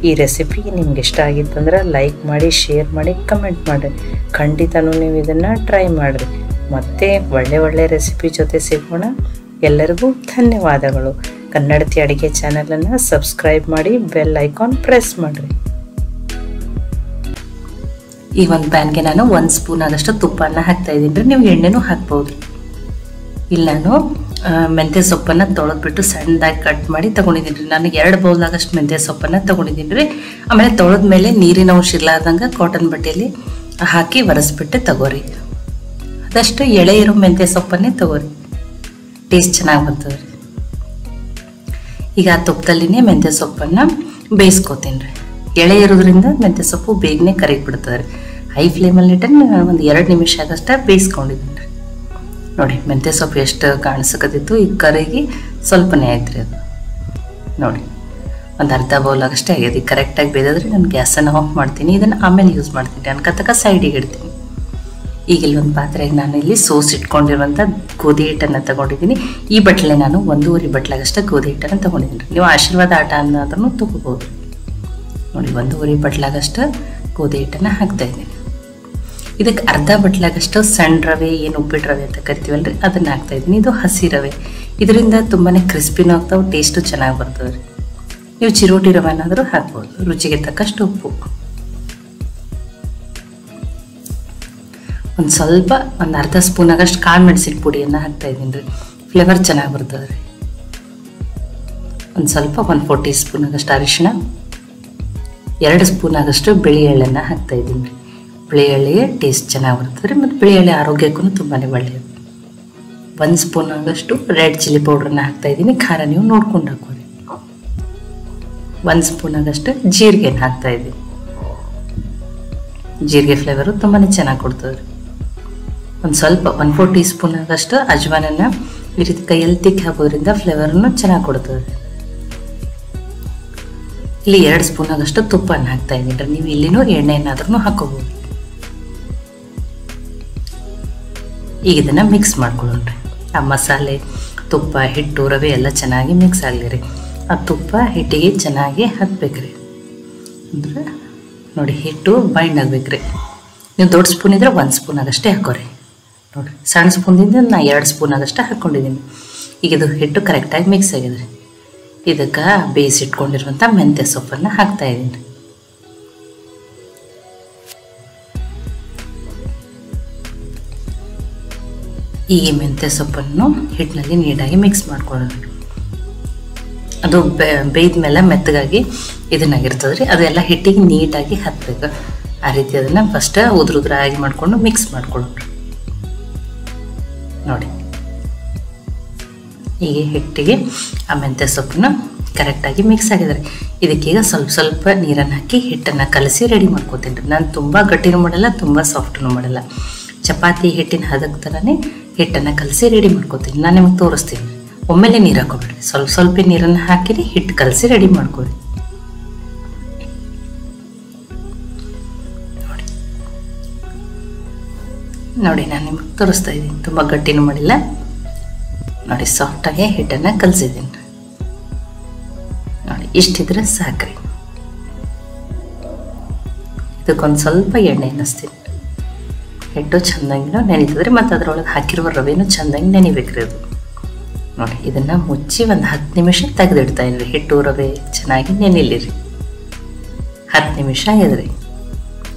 ಈ ರೆಸಿಪಿ ನಿಮ್ಗೆ ಇಷ್ಟ ಆಗಿತ್ತಂದ್ರೆ ಲೈಕ್ ಮಾಡಿ, ಶೇರ್ ಮಾಡಿ, ಕಮೆಂಟ್ ಮಾಡಿರಿ. ಖಂಡಿತನೂ ನೀವು ಇದನ್ನು ಟ್ರೈ ಮಾಡಿರಿ. ಮತ್ತೆ ಒಳ್ಳೆ ರೆಸಿಪಿ ಜೊತೆ ಸಿಗೋಣ. ಎಲ್ಲರಿಗೂ ಧನ್ಯವಾದಗಳು. ಕನ್ನಡತಿ ಅಡುಗೆ ಚಾನಲನ್ನು ಸಬ್ಸ್ಕ್ರೈಬ್ ಮಾಡಿ, ಬೆಲ್ ಐಕಾನ್ ಪ್ರೆಸ್ ಮಾಡಿರಿ. ಈ ಒಂದು ಪ್ಯಾನ್ಗೆ ನಾನು 1 ಸ್ಪೂನ್ ಆದಷ್ಟು ತುಪ್ಪನ ಹಾಕ್ತಾ ಇದ್ದೀನಿ. ನೀವು ಎಣ್ಣೆನೂ ಹಾಕ್ಬೋದು. ಇಲ್ಲಿ ನಾನು ಮೆಂತ್ಯ ಸೊಪ್ಪನ್ನು ತೊಳೆದ್ಬಿಟ್ಟು ಸಣ್ಣದಾಗಿ ಕಟ್ ಮಾಡಿ ತೊಗೊಂಡಿದ್ದೀನಿ. ನಾನು 2 ಬೌಲ್ ಆಗಷ್ಟು ಮೆಂತ್ಯ ಸೊಪ್ಪನ್ನು ತೊಗೊಂಡಿದ್ದೀನಿ ರೀ. ಆಮೇಲೆ ತೊಳೆದ ಮೇಲೆ ನೀರಿನ ಅಂಶ ಇರ್ಲಾರ್ದಂಗೆ ಕಾಟನ್ ಬಟ್ಟೆಯಲ್ಲಿ ಹಾಕಿ ಒರೆಸ್ಬಿಟ್ಟು ತಗೋರಿ. ಅದಷ್ಟು ಎಳೆ ಇರೋ ಮೆಂತ್ಯ ಸೊಪ್ಪನ್ನೇ ತಗೋರಿ, ಟೇಸ್ಟ್ ಚೆನ್ನಾಗಿ ಬರ್ತದೆ ರೀ. ಈಗ ಆ ತುಪ್ಪದಲ್ಲಿನೇ ಮೆಂತ್ಯ ಸೊಪ್ಪನ್ನು ಬೇಯಿಸ್ಕೋತೀನಿ ರೀ. ಎಳೆ ಇರೋದ್ರಿಂದ ಮೆಂತ್ಯ ಸೊಪ್ಪು ಬೇಗನೆ ಕರಗಿಬಿಡ್ತದೆ ರೀ. ಹೈ ಫ್ಲೇಮಲ್ಲಿ ಇಟ್ಟು ಒಂದು 2 ನಿಮಿಷ ಆಗಷ್ಟೇ ಬೇಯಿಸ್ಕೊಂಡಿದ್ದೀನಿ ರೀ. ನೋಡಿ ಮೆಂತ್ಯ ಸೊಪ್ಪು ಎಷ್ಟು ಕಾಣಿಸಕತ್ತಿತ್ತು, ಈಗ ಕರಗಿ ಸ್ವಲ್ಪನೇ ಆಯ್ತು ರೀ ಅದು. ನೋಡಿ ಒಂದು ಅರ್ಧ ಬೌಲ್ ಆಗಷ್ಟೇ ಆಗಿದೆ. ಈಗ ಕರೆಕ್ಟಾಗಿ ಬೇಯ್ದಾದ್ರೆ ನಾನು ಗ್ಯಾಸನ್ನು ಆಫ್ ಮಾಡ್ತೀನಿ. ಇದನ್ನು ಆಮೇಲೆ ಯೂಸ್ ಮಾಡ್ತೀನಿ, ಅನ್ಕತಕ್ಕ ಸೈಡಿಗೆ ಇಡ್ತೀನಿ. ಈಗ ಇಲ್ಲೊಂದು ಪಾತ್ರೆಗೆ ನಾನು ಇಲ್ಲಿ ಸೋಸ್ ಇಟ್ಕೊಂಡಿರುವಂಥ ಗೋಧಿ ಹಿಟ್ಟನ್ನು ತೊಗೊಂಡಿದ್ದೀನಿ. ಈ ಬಟ್ಲೆ ನಾನು 1.5 ಬಟ್ಲಾಗಷ್ಟೇ ಗೋಧಿ ಹಿಟ್ಟನ್ನು ತೊಗೊಂಡಿದ್ದೀನಿ. ನೀವು ಆಶೀರ್ವಾದ ಆಟ ಅನ್ನೋದನ್ನು ತೊಗೋಬೋದು. ನೋಡಿ 1.5 ಬಟ್ಲಾಗಷ್ಟು ಗೋಧಿ ಹಿಟ್ಟನ್ನು ಹಾಕ್ತಾಯಿದ್ದೀನಿ. ಇದಕ್ಕೆ ಅರ್ಧ ಬಟ್ಲಾಗಷ್ಟು ಸಣ್ಣ ರವೆ, ಏನು ಉಪ್ಪಿಟ್ಟು ರವೆ ಅಂತ ಕರಿತೀವಲ್ರಿ, ಅದನ್ನು ಹಾಕ್ತಾಯಿದ್ದೀನಿ. ಇದು ಹಸಿ ರವೆ, ಇದರಿಂದ ತುಂಬಾ ಕ್ರಿಸ್ಪಿನೂ ಆಗ್ತಾವೆ, ಟೇಸ್ಟು ಚೆನ್ನಾಗಿ ಬರ್ತದೆ ರೀ. ನೀವು ಚಿರೋಟಿ ರವೆನಾದರೂ ಹಾಕ್ಬೋದು. ರುಚಿಗೆ ತಕ್ಕಷ್ಟು ಉಪ್ಪು, ಒಂದು ಸ್ವಲ್ಪ ಒಂದು ಅರ್ಧ ಸ್ಪೂನ್ ಆಗಷ್ಟು ಕಾಳು ಮೆಣಸಿನ ಪುಡಿಯನ್ನು ಹಾಕ್ತಾಯಿದ್ದೀನಿ ರೀ. ಫ್ಲೇವರ್ ಚೆನ್ನಾಗಿ ಬರ್ತದೆ ರೀ. ಒಂದು ಸ್ವಲ್ಪ 1/4 ಟೀ ಸ್ಪೂನ್ ಆಗಷ್ಟು ಅರಿಶಿಣ, 2 ಸ್ಪೂನ್ ಆಗಷ್ಟು ಬಿಳಿ ಎಳ್ಳನ್ನು ಹಾಕ್ತಾಯಿದ್ದೀನಿ ರೀ. ಬಿಳಿ ಎಳ್ಳಿಗೆ ಟೇಸ್ಟ್ ಚೆನ್ನಾಗಿ ಬರ್ತದೆ ರೀ, ಮತ್ತು ಬಿಳಿ ಎಳ್ಳೆ ಆರೋಗ್ಯಕ್ಕೂ ತುಂಬಾ ಒಳ್ಳೆಯದು. 1 ಸ್ಪೂನ್ ಆಗಷ್ಟು ರೆಡ್ ಚಿಲ್ಲಿ ಪೌಡ್ರನ್ನ ಹಾಕ್ತಾಯಿದ್ದೀನಿ. ಖಾರ ನೀವು ನೋಡ್ಕೊಂಡು ಹಾಕೋರಿ. 1 ಸ್ಪೂನ್ ಆಗಷ್ಟು ಜೀರಿಗೆನ ಹಾಕ್ತಾಯಿದ್ದೀನಿ. ಜೀರಿಗೆ ಫ್ಲೇವರು ತುಂಬಾ ಚೆನ್ನಾಗಿ ಕೊಡ್ತದೆ ರೀ. ಒಂದು ಸ್ವಲ್ಪ 1/4 ಟೀ ಸ್ಪೂನ್ ಆಗಷ್ಟು ಅಜ್ವಾನನ್ನು ಈ ರೀತಿ ಕೈಯಲ್ಲಿ ತಿಕ್ಕಿ ಹಾಕೋದ್ರಿಂದ ಫ್ಲೇವರನ್ನು ಚೆನ್ನಾಗಿ ಕೊಡ್ತದೆ. ಇಲ್ಲಿ 2 ಸ್ಪೂನ್ ಆಗಷ್ಟು ತುಪ್ಪನ ಹಾಕ್ತಾಯಿದ್ದೀನಿ ರೀ. ನೀವು ಇಲ್ಲಿನೂ ಎಣ್ಣೆನಾದ್ರೂ ಹಾಕೋಬೋದು. ಈಗ ಇದನ್ನು ಮಿಕ್ಸ್ ಮಾಡ್ಕೊಳ್ಳೋಣ್ರಿ. ಆ ಮಸಾಲೆ, ತುಪ್ಪ, ಹಿಟ್ಟು, ರವೆ ಎಲ್ಲ ಚೆನ್ನಾಗಿ ಮಿಕ್ಸ್ ಆಗಲಿ ರೀ. ಆ ತುಪ್ಪ ಹಿಟ್ಟಿಗೆ ಚೆನ್ನಾಗಿ ಹತ್ಬೇಕ್ರಿ. ಅಂದರೆ ನೋಡಿ ಹಿಟ್ಟು ಬೈಂಡ್ ಆಗ್ಬೇಕ್ರಿ. ನೀವು ದೊಡ್ಡ ಸ್ಪೂನ್ ಇದ್ರೆ 1 ಸ್ಪೂನ್ ಆಗಷ್ಟೇ ಹಾಕೋರಿ. ನೋಡಿ ಸಣ್ಣ ಸ್ಪೂನ್ದಿಂದ ನಾನು 2 ಸ್ಪೂನ್ ಆಗಷ್ಟೇ ಹಾಕ್ಕೊಂಡಿದ್ದೀನಿ. ಈಗ ಇದು ಹಿಟ್ಟು ಕರೆಕ್ಟಾಗಿ ಮಿಕ್ಸ್ ಆಗಿದೆ ರೀ. ಇದಕ್ಕೆ ಬೇಯಿಸಿಟ್ಕೊಂಡಿರುವಂಥ ಮೆಂತ್ಯ ಸೊಪ್ಪನ್ನು ಹಾಕ್ತಾಯಿದ್ದೀನಿ ರೀ. ಈಗ ಮೆಂತ್ಯ ಸೊಪ್ಪನ್ನು ಹಿಟ್ಟಿನಲ್ಲಿ ನೀಟಾಗಿ ಮಿಕ್ಸ್ ಮಾಡ್ಕೊಳ್ಳೋಣ. ಅದು ಬೇಯ್ದ ಮೇಲೆ ಮೆತ್ತಗಾಗಿ ಇದನ್ನಾಗಿರ್ತದೆ ರೀ. ಅದೆಲ್ಲ ಹಿಟ್ಟಿಗೆ ನೀಟಾಗಿ ಹತ್ತಬೇಕು. ಆ ರೀತಿ ಅದನ್ನು ಫಸ್ಟ್ ಉದುರಾಗಿ ಮಾಡಿಕೊಂಡು ಮಿಕ್ಸ್ ಮಾಡ್ಕೊಳ್ಳೋಣ. ನೋಡಿ ಹೀಗೆ ಹಿಟ್ಟಿಗೆ ಆ ಮೆಂತ್ಯ ಸೊಪ್ಪನ್ನು ಕರೆಕ್ಟಾಗಿ ಮಿಕ್ಸ್ ಆಗಿದ್ದಾರೆ. ಇದಕ್ಕೀಗ ಸ್ವಲ್ಪ ನೀರನ್ನು ಹಾಕಿ ಹಿಟ್ಟನ್ನು ಕಲಸಿ ರೆಡಿ ಮಾಡ್ಕೋತೀನಿ ರೀ. ನಾನು ತುಂಬ ಗಟ್ಟಿನೂ ಮಾಡಲ್ಲ, ತುಂಬ ಸಾಫ್ಟೂ ಮಾಡಲ್ಲ. ಚಪಾತಿ ಹಿಟ್ಟಿನ ಹದಕ್ಕೆ ಥರನೇ ಹಿಟ್ಟನ್ನು ಕಲಸಿ ರೆಡಿ ಮಾಡ್ಕೋತೀನಿ. ನಾನು ನಿಮಗೆ ತೋರಿಸ್ತೀನಿ. ಒಮ್ಮೆಲೆ ನೀರು ಹಾಕೋಬೇಡಿ, ಸ್ವಲ್ಪ ನೀರನ್ನು ಹಾಕಿರಿ, ಹಿಟ್ಟು ಕಲಸಿ ರೆಡಿ ಮಾಡ್ಕೊಳ್ಳಿ. ನೋಡಿ ನಾನು ನಿಮಗೆ ತೋರಿಸ್ತಾ ಇದ್ದೀನಿ. ತುಂಬ ಗಟ್ಟಿನೂ ಮಾಡಿಲ್ಲ. ನೋಡಿ ಸಾಫ್ಟಾಗಿ ಹಿಟ್ಟನ್ನು ಕಲಸಿದ್ದೀನಿ. ನೋಡಿ ಇಷ್ಟಿದ್ರೆ ಸಾಕ್ರಿ. ಇದಕ್ಕೊಂದು ಸ್ವಲ್ಪ ಎಣ್ಣೆ ಹಚ್ತೀನಿ. ಹಿಟ್ಟು ಚೆಂದಾಗಿ ನೆನೀತದ್ರಿ, ಮತ್ತು ಅದರೊಳಗೆ ಹಾಕಿರುವ ರವೆನೂ ಚೆಂದಾಗಿ ನೆನಿಬೇಕ್ರಿ ಅದು. ನೋಡಿ ಇದನ್ನು ಮುಚ್ಚಿ ಒಂದು 10 ನಿಮಿಷ ತೆಗೆದಿಡ್ತಾ ಇದ್ರಿ. ಹಿಟ್ಟು ರವೆ ಚೆನ್ನಾಗಿ ನೆನಿಲಿರಿ. 10 ನಿಮಿಷ ಆಗಿದ್ರಿ.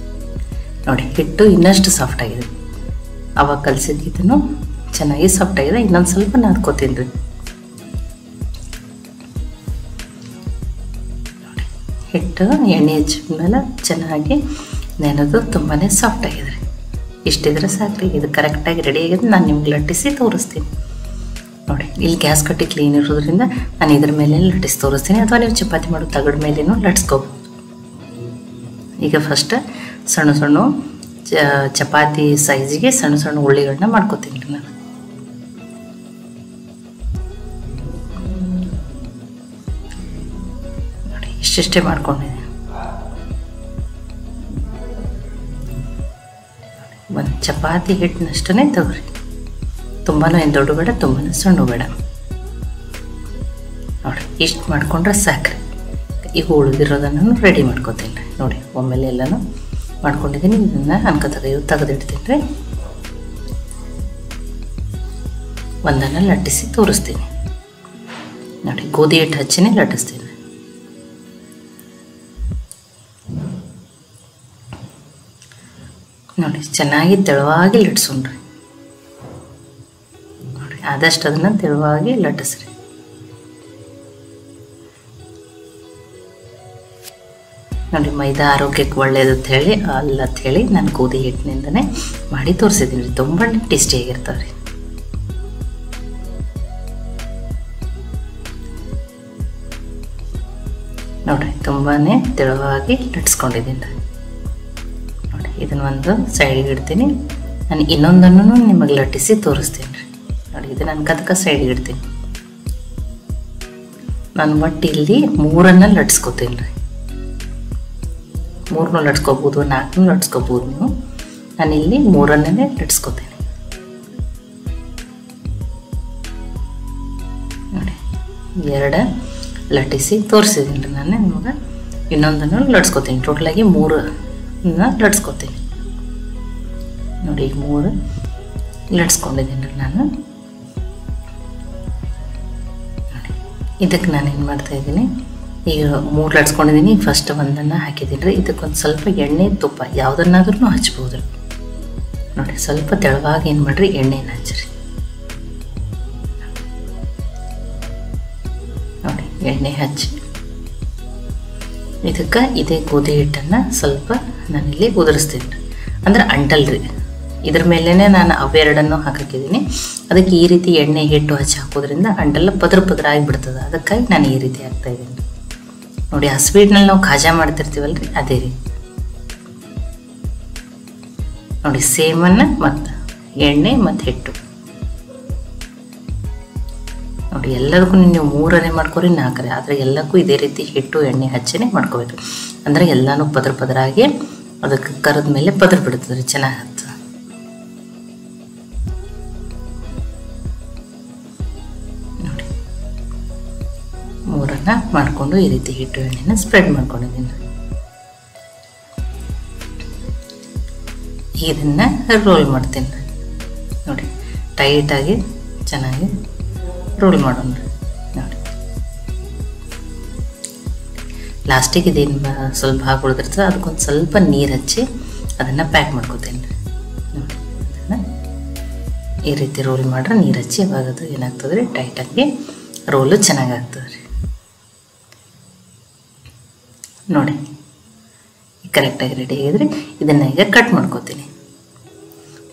ನೋಡಿ ಹಿಟ್ಟು ಇನ್ನಷ್ಟು ಸಾಫ್ಟ್ ಆಗಿದೆ. ಅವಾಗ ಕಲಸಿದ್ಕಿತನು ಚೆನ್ನಾಗಿ ಸಾಫ್ಟ್ ಆಗಿದೆ. ಇನ್ನೊಂದು ಸ್ವಲ್ಪ ನಾದ್ಕೋತೀನಿ ರೀ. ನೋಡಿ ಹಿಟ್ಟು ಎಣ್ಣೆ ಹಚ್ಚಿದ ಮೇಲೆ ಚೆನ್ನಾಗಿ ನೆನೆದು ತುಂಬಾ ಸಾಫ್ಟ್ ಆಗಿದೆ ರೀ. ಇಷ್ಟಿದ್ರೆ ಸಾಕ್ರಿ. ಇದು ಕರೆಕ್ಟಾಗಿ ರೆಡಿ ಆಗಿದೆ. ನಾನು ನಿಮ್ಗೆ ಲಟ್ಟಿಸಿ ತೋರಿಸ್ತೀನಿ. ನೋಡಿ ಇಲ್ಲಿ ಗ್ಯಾಸ್ ಕಟ್ಟಿ ಕ್ಲೀನ್ ಇರೋದ್ರಿಂದ ನಾನು ಇದ್ರ ಮೇಲೆ ಲಟ್ಟಿಸಿ ತೋರಿಸ್ತೀನಿ, ಅಥವಾ ನೀವು ಚಪಾತಿ ಮಾಡೋ ತಗಡ ಮೇಲೇನೂ ಲಟ್ಸ್ಕೋಬೋದು. ಈಗ ಫಸ್ಟ್ ಸಣ್ಣ ಚಪಾತಿ ಸೈಜಿಗೆ ಸಣ್ಣ ಉಳ್ಳಿಗಳನ್ನ ಮಾಡ್ಕೋತೀನಿ ರೀ ನಾನು. ನೋಡಿ ಇಷ್ಟೇ ಮಾಡ್ಕೊಂಡಿದ್ದೀನಿ. ಒಂದು ಚಪಾತಿ ಹಿಟ್ಟಿನಷ್ಟೇ ತಗೋರಿ. ತುಂಬಾ ಏನು ದೊಡ್ಡ ಬೇಡ, ತುಂಬಾ ಸಣ್ಣ ಬೇಡ. ನೋಡಿ ಇಷ್ಟು ಮಾಡ್ಕೊಂಡ್ರೆ ಸಾಕ್ರಿ. ಈಗ ಉಳಿದಿರೋದನ್ನು ರೆಡಿ ಮಾಡ್ಕೋತೀನಿ ರೀ. ನೋಡಿ ಒಮ್ಮೆಲೆ ಎಲ್ಲನೂ ಮಾಡ್ಕೊಂಡಿದ್ದೀನಿ. ಇದನ್ನು ತೆಗೆದಿಡ್ತೀನಿ ರೀ. ಒಂದನ್ನು ಲಟ್ಟಿಸಿ ತೋರಿಸ್ತೀನಿ. ನೋಡಿ ಗೋಧಿ ಹಿಟ್ಟು ಹಚ್ಚಿನೇ ಲಟ್ಟಿಸ್ತೀನಿ. ನೋಡಿ ಚೆನ್ನಾಗಿ ತೆಳುವಾಗಿ ಲಟ್ಸೋಣ್ರಿ. ನೋಡಿ ಆದಷ್ಟು ಅದನ್ನು ತೆಳುವಾಗಿ ಲಟ್ಟಿಸ್ರಿ. ನೋಡಿ ಮೈದಾ ಆರೋಗ್ಯಕ್ಕೆ ಒಳ್ಳೆಯದು ಅಂಥೇಳಿ ಅಲ್ಲ ಅಂಥೇಳಿ ನಾನು ಗೋಧಿ ಹಿಟ್ಟಿನಿಂದನೇ ಮಾಡಿ ತೋರಿಸಿದ್ದೀನಿ ರೀ. ತುಂಬ ಟೇಸ್ಟಿಯಾಗಿರ್ತಾವೆ ರೀ. ನೋಡಿರಿ ತುಂಬಾ ತೆಳುವಾಗಿ ಲಟ್ಸ್ಕೊಂಡಿದ್ದೀನಿ ನೋಡಿ. ಇದನ್ನು ಒಂದು ಸೈಡಿಗೆ ಇಡ್ತೀನಿ. ನಾನು ಇನ್ನೊಂದನ್ನು ನಿಮಗೆ ಲಟ್ಟಿಸಿ ತೋರಿಸ್ತೀನಿ ರೀ ನೋಡಿ. ಇದು ನಾನು ಅದಕ್ಕೆ ಸೈಡಿಗೆ ಇಡ್ತೀನಿ. ನಾನು ಒಟ್ಟು ಇಲ್ಲಿ 3 ಲಟ್ಸ್ಕೊತೀನಿ ರೀ. 3 ಲಟ್ಸ್ಕೊಬೋದು, 4 ಲಟ್ಸ್ಕೊಬೋದು ನೀವು. ನಾನಿಲ್ಲಿ 3 ಲಟ್ಸ್ಕೊತೀನಿ ನೋಡಿ. 2 ಲಟ್ಟಿಸಿ ತೋರಿಸಿದ್ದೀನಿ ರೀ ನಾನು ನಿಮಗೆ. ಇನ್ನೊಂದನ್ನು ಲಟ್ಸ್ಕೊತೀನಿ. ಟೋಟಲಾಗಿ 3 ಲಟ್ಸ್ಕೊತೀನಿ ನೋಡಿ. 3 ಲಟ್ಸ್ಕೊಂಡಿದ್ದೀನಿ ರೀ ನಾನು ನೋಡಿ. ಇದಕ್ಕೆ ನಾನೇನು ಮಾಡ್ತಾಯಿದ್ದೀನಿ, ಈಗ 3 ಲಟ್ಸ್ಕೊಂಡಿದ್ದೀನಿ. ಫಸ್ಟ್ ಒಂದನ್ನು ಹಾಕಿದ್ದೀನಿ ರೀ. ಇದಕ್ಕೊಂದು ಸ್ವಲ್ಪ ಎಣ್ಣೆ ತುಪ್ಪ ಯಾವುದನ್ನಾದ್ರೂ ಹಚ್ಬೋದು ರೀ ನೋಡಿ. ಸ್ವಲ್ಪ ತೆಳುವಾಗಿ ಏನು ಮಾಡಿರಿ, ಎಣ್ಣೆನ ಹಚ್ಚಿರಿ ನೋಡಿ. ಎಣ್ಣೆ ಹಚ್ಚಿ ಇದಕ್ಕೆ ಇದೇ ಗೋಧಿ ಹಿಟ್ಟನ್ನು ಸ್ವಲ್ಪ ನಾನಿಲ್ಲಿ ಉದುರಿಸ್ತೀನಿ ರೀ. ಅಂದ್ರೆ ಅಂಟಲ್ರಿ. ಇದ್ರ ಮೇಲೇ ನಾನು ಅವೆರಡನ್ನು ಹಾಕಿದ್ದೀನಿ. ಅದಕ್ಕೆ ಈ ರೀತಿ ಎಣ್ಣೆ ಹಿಟ್ಟು ಹಚ್ಚಿ ಹಾಕೋದ್ರಿಂದ ಅಂಟೆಲ್ಲ ಪದ್ರ ಆಗಿಬಿಡ್ತದೆ. ಅದಕ್ಕಾಗಿ ನಾನು ಈ ರೀತಿ ಹಾಕ್ತಾಯಿದ್ದೀನಿ ನೋಡಿ. ಆ ಸ್ವೀಟ್ನಲ್ಲಿ ನಾವು ಖಾಜಾ ಮಾಡ್ತಿರ್ತೀವಲ್ರಿ, ಅದೇ ರೀತಿ ನೋಡಿ. ಸೇಮನ್ನು ಮತ್ತು ಎಣ್ಣೆ ಮತ್ತು ಹಿಟ್ಟು ನೋಡಿ. ಎಲ್ಲದಕ್ಕೂ ನೀವು 3 ಮಾಡ್ಕೊರಿ, 4, ಆದರೆ ಎಲ್ಲಕ್ಕೂ ಇದೇ ರೀತಿ ಹಿಟ್ಟು ಎಣ್ಣೆ ಹಚ್ಚಿನೇ ಮಾಡ್ಕೋಬೇಕು. ಅಂದರೆ ಎಲ್ಲನೂ ಪದರಾಗಿ ಅದಕ್ಕೆ ಕರೆದ ಮೇಲೆ ಪದ್ರ ಬಿಡ್ತದೆ ರೀ, ಚೆನ್ನಾಗಿ ಹತ್ತು ನೋಡಿ. 3 ಮಾಡಿಕೊಂಡು ಈ ರೀತಿ ಹಿಟ್ಟು ಎಣ್ಣೆನ ಸ್ಪ್ರೆಡ್ ಮಾಡ್ಕೊಂಡಿದ್ದೀನಿ ರೀ. ಇದನ್ನು ರೋಲ್ ಮಾಡ್ತೀನಿ ರೀ ನೋಡಿ. ಟೈಟಾಗಿ ಚೆನ್ನಾಗಿ ರೋಲ್ ಮಾಡೋಣ ರೀ ನೋಡಿ. ಲಾಸ್ಟಿಗೆ ಇದೇನು ಸ್ವಲ್ಪ ಹಾಕಿ ಉಳಿದಿರ್ತದೆ, ಅದಕ್ಕೊಂದು ಸ್ವಲ್ಪ ನೀರು ಹಚ್ಚಿ ಅದನ್ನು ಪ್ಯಾಕ್ ಮಾಡ್ಕೋತೀನಿ ರೀ ನೋಡಿ. ಅದನ್ನು ಈ ರೀತಿ ರೋಲ್ ಮಾಡ್ರೆ ನೀರು ಹಚ್ಚಿ ಅವಾಗ ಅದು ಏನಾಗ್ತದೆ ರೀ, ಟೈಟಾಗಿ ರೋಲು ಚೆನ್ನಾಗಿ ಆಗ್ತದೆ ರೀ ನೋಡಿ. ಕರೆಕ್ಟಾಗಿ ರೆಡಿ ಆಗಿದ್ರೆ ಇದನ್ನು ಈಗ ಕಟ್ ಮಾಡ್ಕೋತೀನಿ.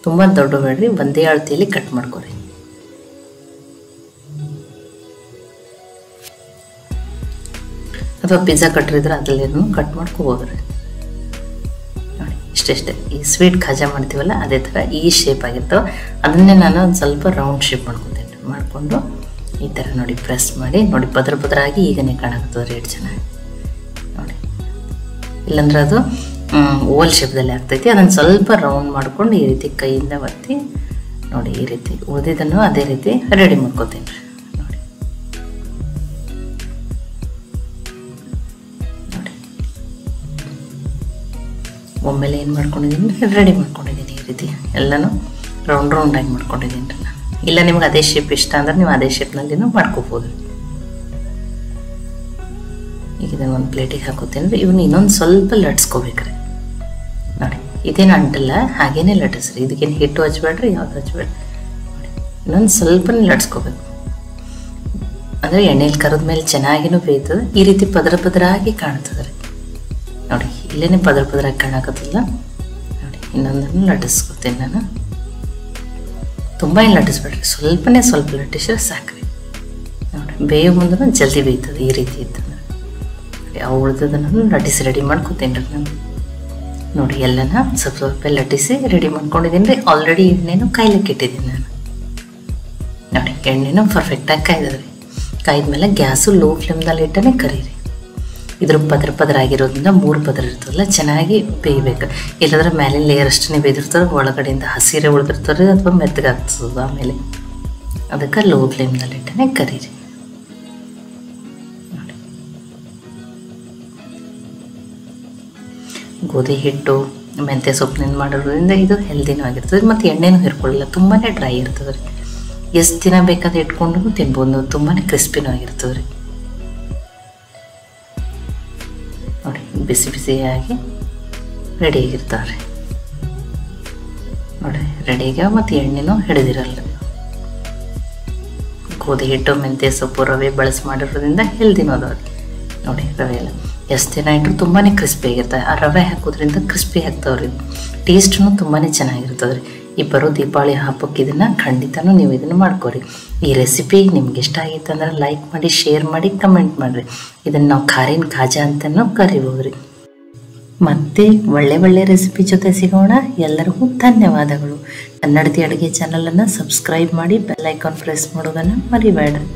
ತುಂಬ ದೊಡ್ಡ ಬೇಡ್ರಿ, ಒಂದೇ ಅಳತೆಯಲ್ಲಿ ಕಟ್ ಮಾಡ್ಕೊರಿ. ಅಥವಾ ಪಿಜ್ಜಾ ಕಟ್ರಿದ್ರೆ ಅದರಲ್ಲೇನು ಕಟ್ ಮಾಡ್ಕೋಬೋದ್ರಿ ನೋಡಿ. ಇಷ್ಟೇ ಈ ಸ್ವೀಟ್ ಖಾಜಾ ಮಾಡ್ತೀವಲ್ಲ ಅದೇ ಥರ ಈ ಶೇಪ್ ಆಗಿರ್ತಾವೆ. ಅದನ್ನೇ ನಾನು ಒಂದು ಸ್ವಲ್ಪ ರೌಂಡ್ ಶೇಪ್ ಮಾಡ್ಕೊತೀನಿ. ಮಾಡಿಕೊಂಡು ಈ ಥರ ನೋಡಿ ಪ್ರೆಸ್ ಮಾಡಿ ನೋಡಿ. ಪದರಾಗಿ ಈಗನೇ ಕಾಣಾಗ್ತದೆ ರೇಟ್ ಚೆನ್ನಾಗಿ ನೋಡಿ. ಇಲ್ಲಾಂದ್ರೆ ಅದು ಓವಲ್ ಶೇಪ್ದಲ್ಲಿ ಆಗ್ತೈತಿ. ಅದನ್ನು ಸ್ವಲ್ಪ ರೌಂಡ್ ಮಾಡ್ಕೊಂಡು ಈ ರೀತಿ ಕೈಯಿಂದ ಒತ್ತಿ ನೋಡಿ. ಈ ರೀತಿ ಉಳಿದಿದ್ದನ್ನು ಅದೇ ರೀತಿ ರೆಡಿ ಮಾಡ್ಕೋತೀನಿ ರೀ ನೋಡಿ. ನೋಡಿ ಒಮ್ಮೆಲೆ ಏನು ಮಾಡ್ಕೊಂಡಿದ್ದೀನಿ, ರೆಡಿ ಮಾಡ್ಕೊಂಡಿದ್ದೀನಿ. ಈ ರೀತಿ ಎಲ್ಲನೂ ರೌಂಡಾಗಿ ಮಾಡ್ಕೊಂಡಿದ್ದೀನಿ ರೀ ನಾನು. ಇಲ್ಲ ನಿಮ್ಗೆ ಅದೇ ಶೇಪ್ ಇಷ್ಟ ಅಂದ್ರೆ ನೀವು ಅದೇ ಶೇಪ್ನಲ್ಲಿನೂ ಮಾಡ್ಕೋಬೋದು. ಈಗ ಇದನ್ನು ಒಂದು ಪ್ಲೇಟಿಗೆ ಹಾಕೋತೀನಿ ರೀ. ಇವನ್ನ ಇನ್ನೊಂದು ಸ್ವಲ್ಪ ಲಟ್ಸ್ಕೋಬೇಕ್ರಿ ನೋಡಿ. ಇದೇನು ಅಂಟಲ್ಲ, ಹಾಗೇನೆ ಲಟ್ಟಿಸ್ರಿ. ಇದಕ್ಕೇನು ಹಿಟ್ಟು ಹಚ್ಬೇಡ್ರಿ, ಯಾವ್ದು ಹಚ್ಬೇಡ್ರಿ ನೋಡಿ. ಇನ್ನೊಂದು ಸ್ವಲ್ಪನೇ ಲಟ್ಸ್ಕೋಬೇಕು. ಅಂದರೆ ಎಣ್ಣೆಲಿ ಕರೆದ ಮೇಲೆ ಚೆನ್ನಾಗಿನೂ ಬೇಯ್ತದೆ. ಈ ರೀತಿ ಪದರಾಗಿ ಕಾಣ್ತದೆ ರೀ ನೋಡಿ. ಇಲ್ಲೇ ಪದರಾಗಿ ಕಾಣಕತ್ತಿಲ್ಲ ನೋಡಿ. ಇನ್ನೊಂದನ್ನು ಲಟ್ಟಿಸ್ಕೋತೀನಿ ನಾನು. ತುಂಬ ಏನು ಲಟ್ಟಿಸ್ಬೇಡ್ರಿ, ಸ್ವಲ್ಪ ಲಟ್ಟಿಸಿದ್ರೆ ಸಾಕ್ರಿ ನೋಡಿ. ಬೇಯೋ ಮುಂದೆ ಜಲ್ದಿ ಬೇಯ್ತದೆ ಈ ರೀತಿ ಇತ್ತು ಅವು. ಉಳಿದದನ್ನು ಲಟ್ಟಿಸಿ ರೆಡಿ ಮಾಡ್ಕೋತೀನಿ ರೀ ನಾನು ನೋಡಿ. ಎಲ್ಲನ ಸ್ವಲ್ಪ ಲಟ್ಟಿಸಿ ರೆಡಿ ಮಾಡ್ಕೊಂಡಿದ್ದೀನಿ ರೀ. ಆಲ್ರೆಡಿ ಎಣ್ಣೆನೂ ಕಾಯ್ಲಿಕ್ಕೆ ಇಟ್ಟಿದ್ದೀನಿ ನಾನು ನೋಡಿ. ಎಣ್ಣೆನೂ ಪರ್ಫೆಕ್ಟಾಗಿ ಕಾಯ್ದದ್ರಿ. ಕಾಯ್ದ್ಮೇಲೆ ಗ್ಯಾಸು ಲೋ ಫ್ಲೇಮ್ದಲ್ಲಿ ಇಟ್ಟನೇ ಕರೀರಿ. ಇದ್ರ ಪದರ ಆಗಿರೋದ್ರಿಂದ 3 ಪದರ ಇರ್ತದಲ್ಲ, ಚೆನ್ನಾಗಿ ಬೇಯಬೇಕು. ಇಲ್ಲಾಂದ್ರೆ ಮೇಲೆ ಲೇಯರ್ ಅಷ್ಟೇ ಬೇಯ್ದಿರ್ತಾರೆ, ಒಳಗಡೆಯಿಂದ ಹಸಿರೆ ಉಳಿದಿರ್ತಾರೆ ಅಥವಾ ಮೆತ್ತಗಾಗ್ತದೆ ಆಮೇಲೆ. ಅದಕ್ಕೆ ಲೋ ಫ್ಲೇಮ್ದಲ್ಲಿ ಇಟ್ಟನೇ ಕರೀರಿ ನೋಡಿ. ಗೋಧಿ ಹಿಟ್ಟು ಮೆಂತ್ಯ ಸೊಪ್ಪಿನಿಂದ ಮಾಡಿರೋದ್ರಿಂದ ಇದು ಹೆಲ್ದಿನೂ ಆಗಿರ್ತದೆ ಮತ್ತು ಎಣ್ಣೆನೂ ಹಿರ್ಕೊಳ್ಳಿಲ್ಲ. ತುಂಬಾ ಡ್ರೈ ಇರ್ತದೆ ರೀ. ಎಷ್ಟು ದಿನ ಬೇಕಾದ್ರೆ ಇಟ್ಕೊಂಡು ತಿನ್ಬೋದು. ತುಂಬಾ ಕ್ರಿಸ್ಪಿನೂ ಆಗಿರ್ತದೆ ರೀ ನೋಡಿ. ಬಿಸಿಯಾಗಿ ರೆಡಿಯಾಗಿರ್ತಾವೆ ರೀ ನೋಡಿ. ರೆಡಿಯಾಗ್ಯಾವ ಮತ್ತು ಎಣ್ಣೆನೂ ಹಿಡಿದಿರಲ್ಲ. ಗೋಧಿ ಹಿಟ್ಟು ಮೆಂತ್ಯ ಸೊಪ್ಪು ರವೆ ಬಳಸಿ ಮಾಡಿರೋದ್ರಿಂದ ಹೆಲ್ದಿನೂ ಅದಾವೆ ನೋಡಿ. ರವೆ ಎಲ್ಲ ಎಷ್ಟು ದಿನ ಇಟ್ಟರು ತುಂಬಾ ಕ್ರಿಸ್ಪಿ ಆಗಿರ್ತವೆ. ಆ ರವೆ ಹಾಕೋದ್ರಿಂದ ಕ್ರಿಸ್ಪಿ ಆಗ್ತಾವೆ ರೀ. ಟೇಸ್ಟೂ ತುಂಬಾ ಚೆನ್ನಾಗಿರ್ತದೆ ರೀ. ಇಬ್ಬರು ದೀಪಾವಳಿ ಹಬ್ಬಕ್ಕೆ ಇದನ್ನು ಖಂಡಿತನೂ ನೀವು ಇದನ್ನು ಮಾಡ್ಕೊರಿ. ಈ ರೆಸಿಪಿ ನಿಮ್ಗೆ ಇಷ್ಟ ಆಗಿತ್ತು ಅಂದ್ರೆ ಲೈಕ್ ಮಾಡಿ, ಶೇರ್ ಮಾಡಿ, ಕಮೆಂಟ್ ಮಾಡಿರಿ. ಇದನ್ನು ನಾವು ಖಾರಿನ ಖಾಜಾ ಅಂತಲೂ ಕರಿಬೋದು ರೀ. ಮತ್ತೆ ಒಳ್ಳೆ ರೆಸಿಪಿ ಜೊತೆ ಸಿಗೋಣ. ಎಲ್ಲರಿಗೂ ಧನ್ಯವಾದಗಳು. ಕನ್ನಡತಿ ಅಡುಗೆ ಚಾನಲನ್ನು ಸಬ್ಸ್ಕ್ರೈಬ್ ಮಾಡಿ, ಬೆಲ್ ಐಕಾನ್ ಪ್ರೆಸ್ ಮಾಡೋದನ್ನು ಮರಿಬೇಡ್ರಿ.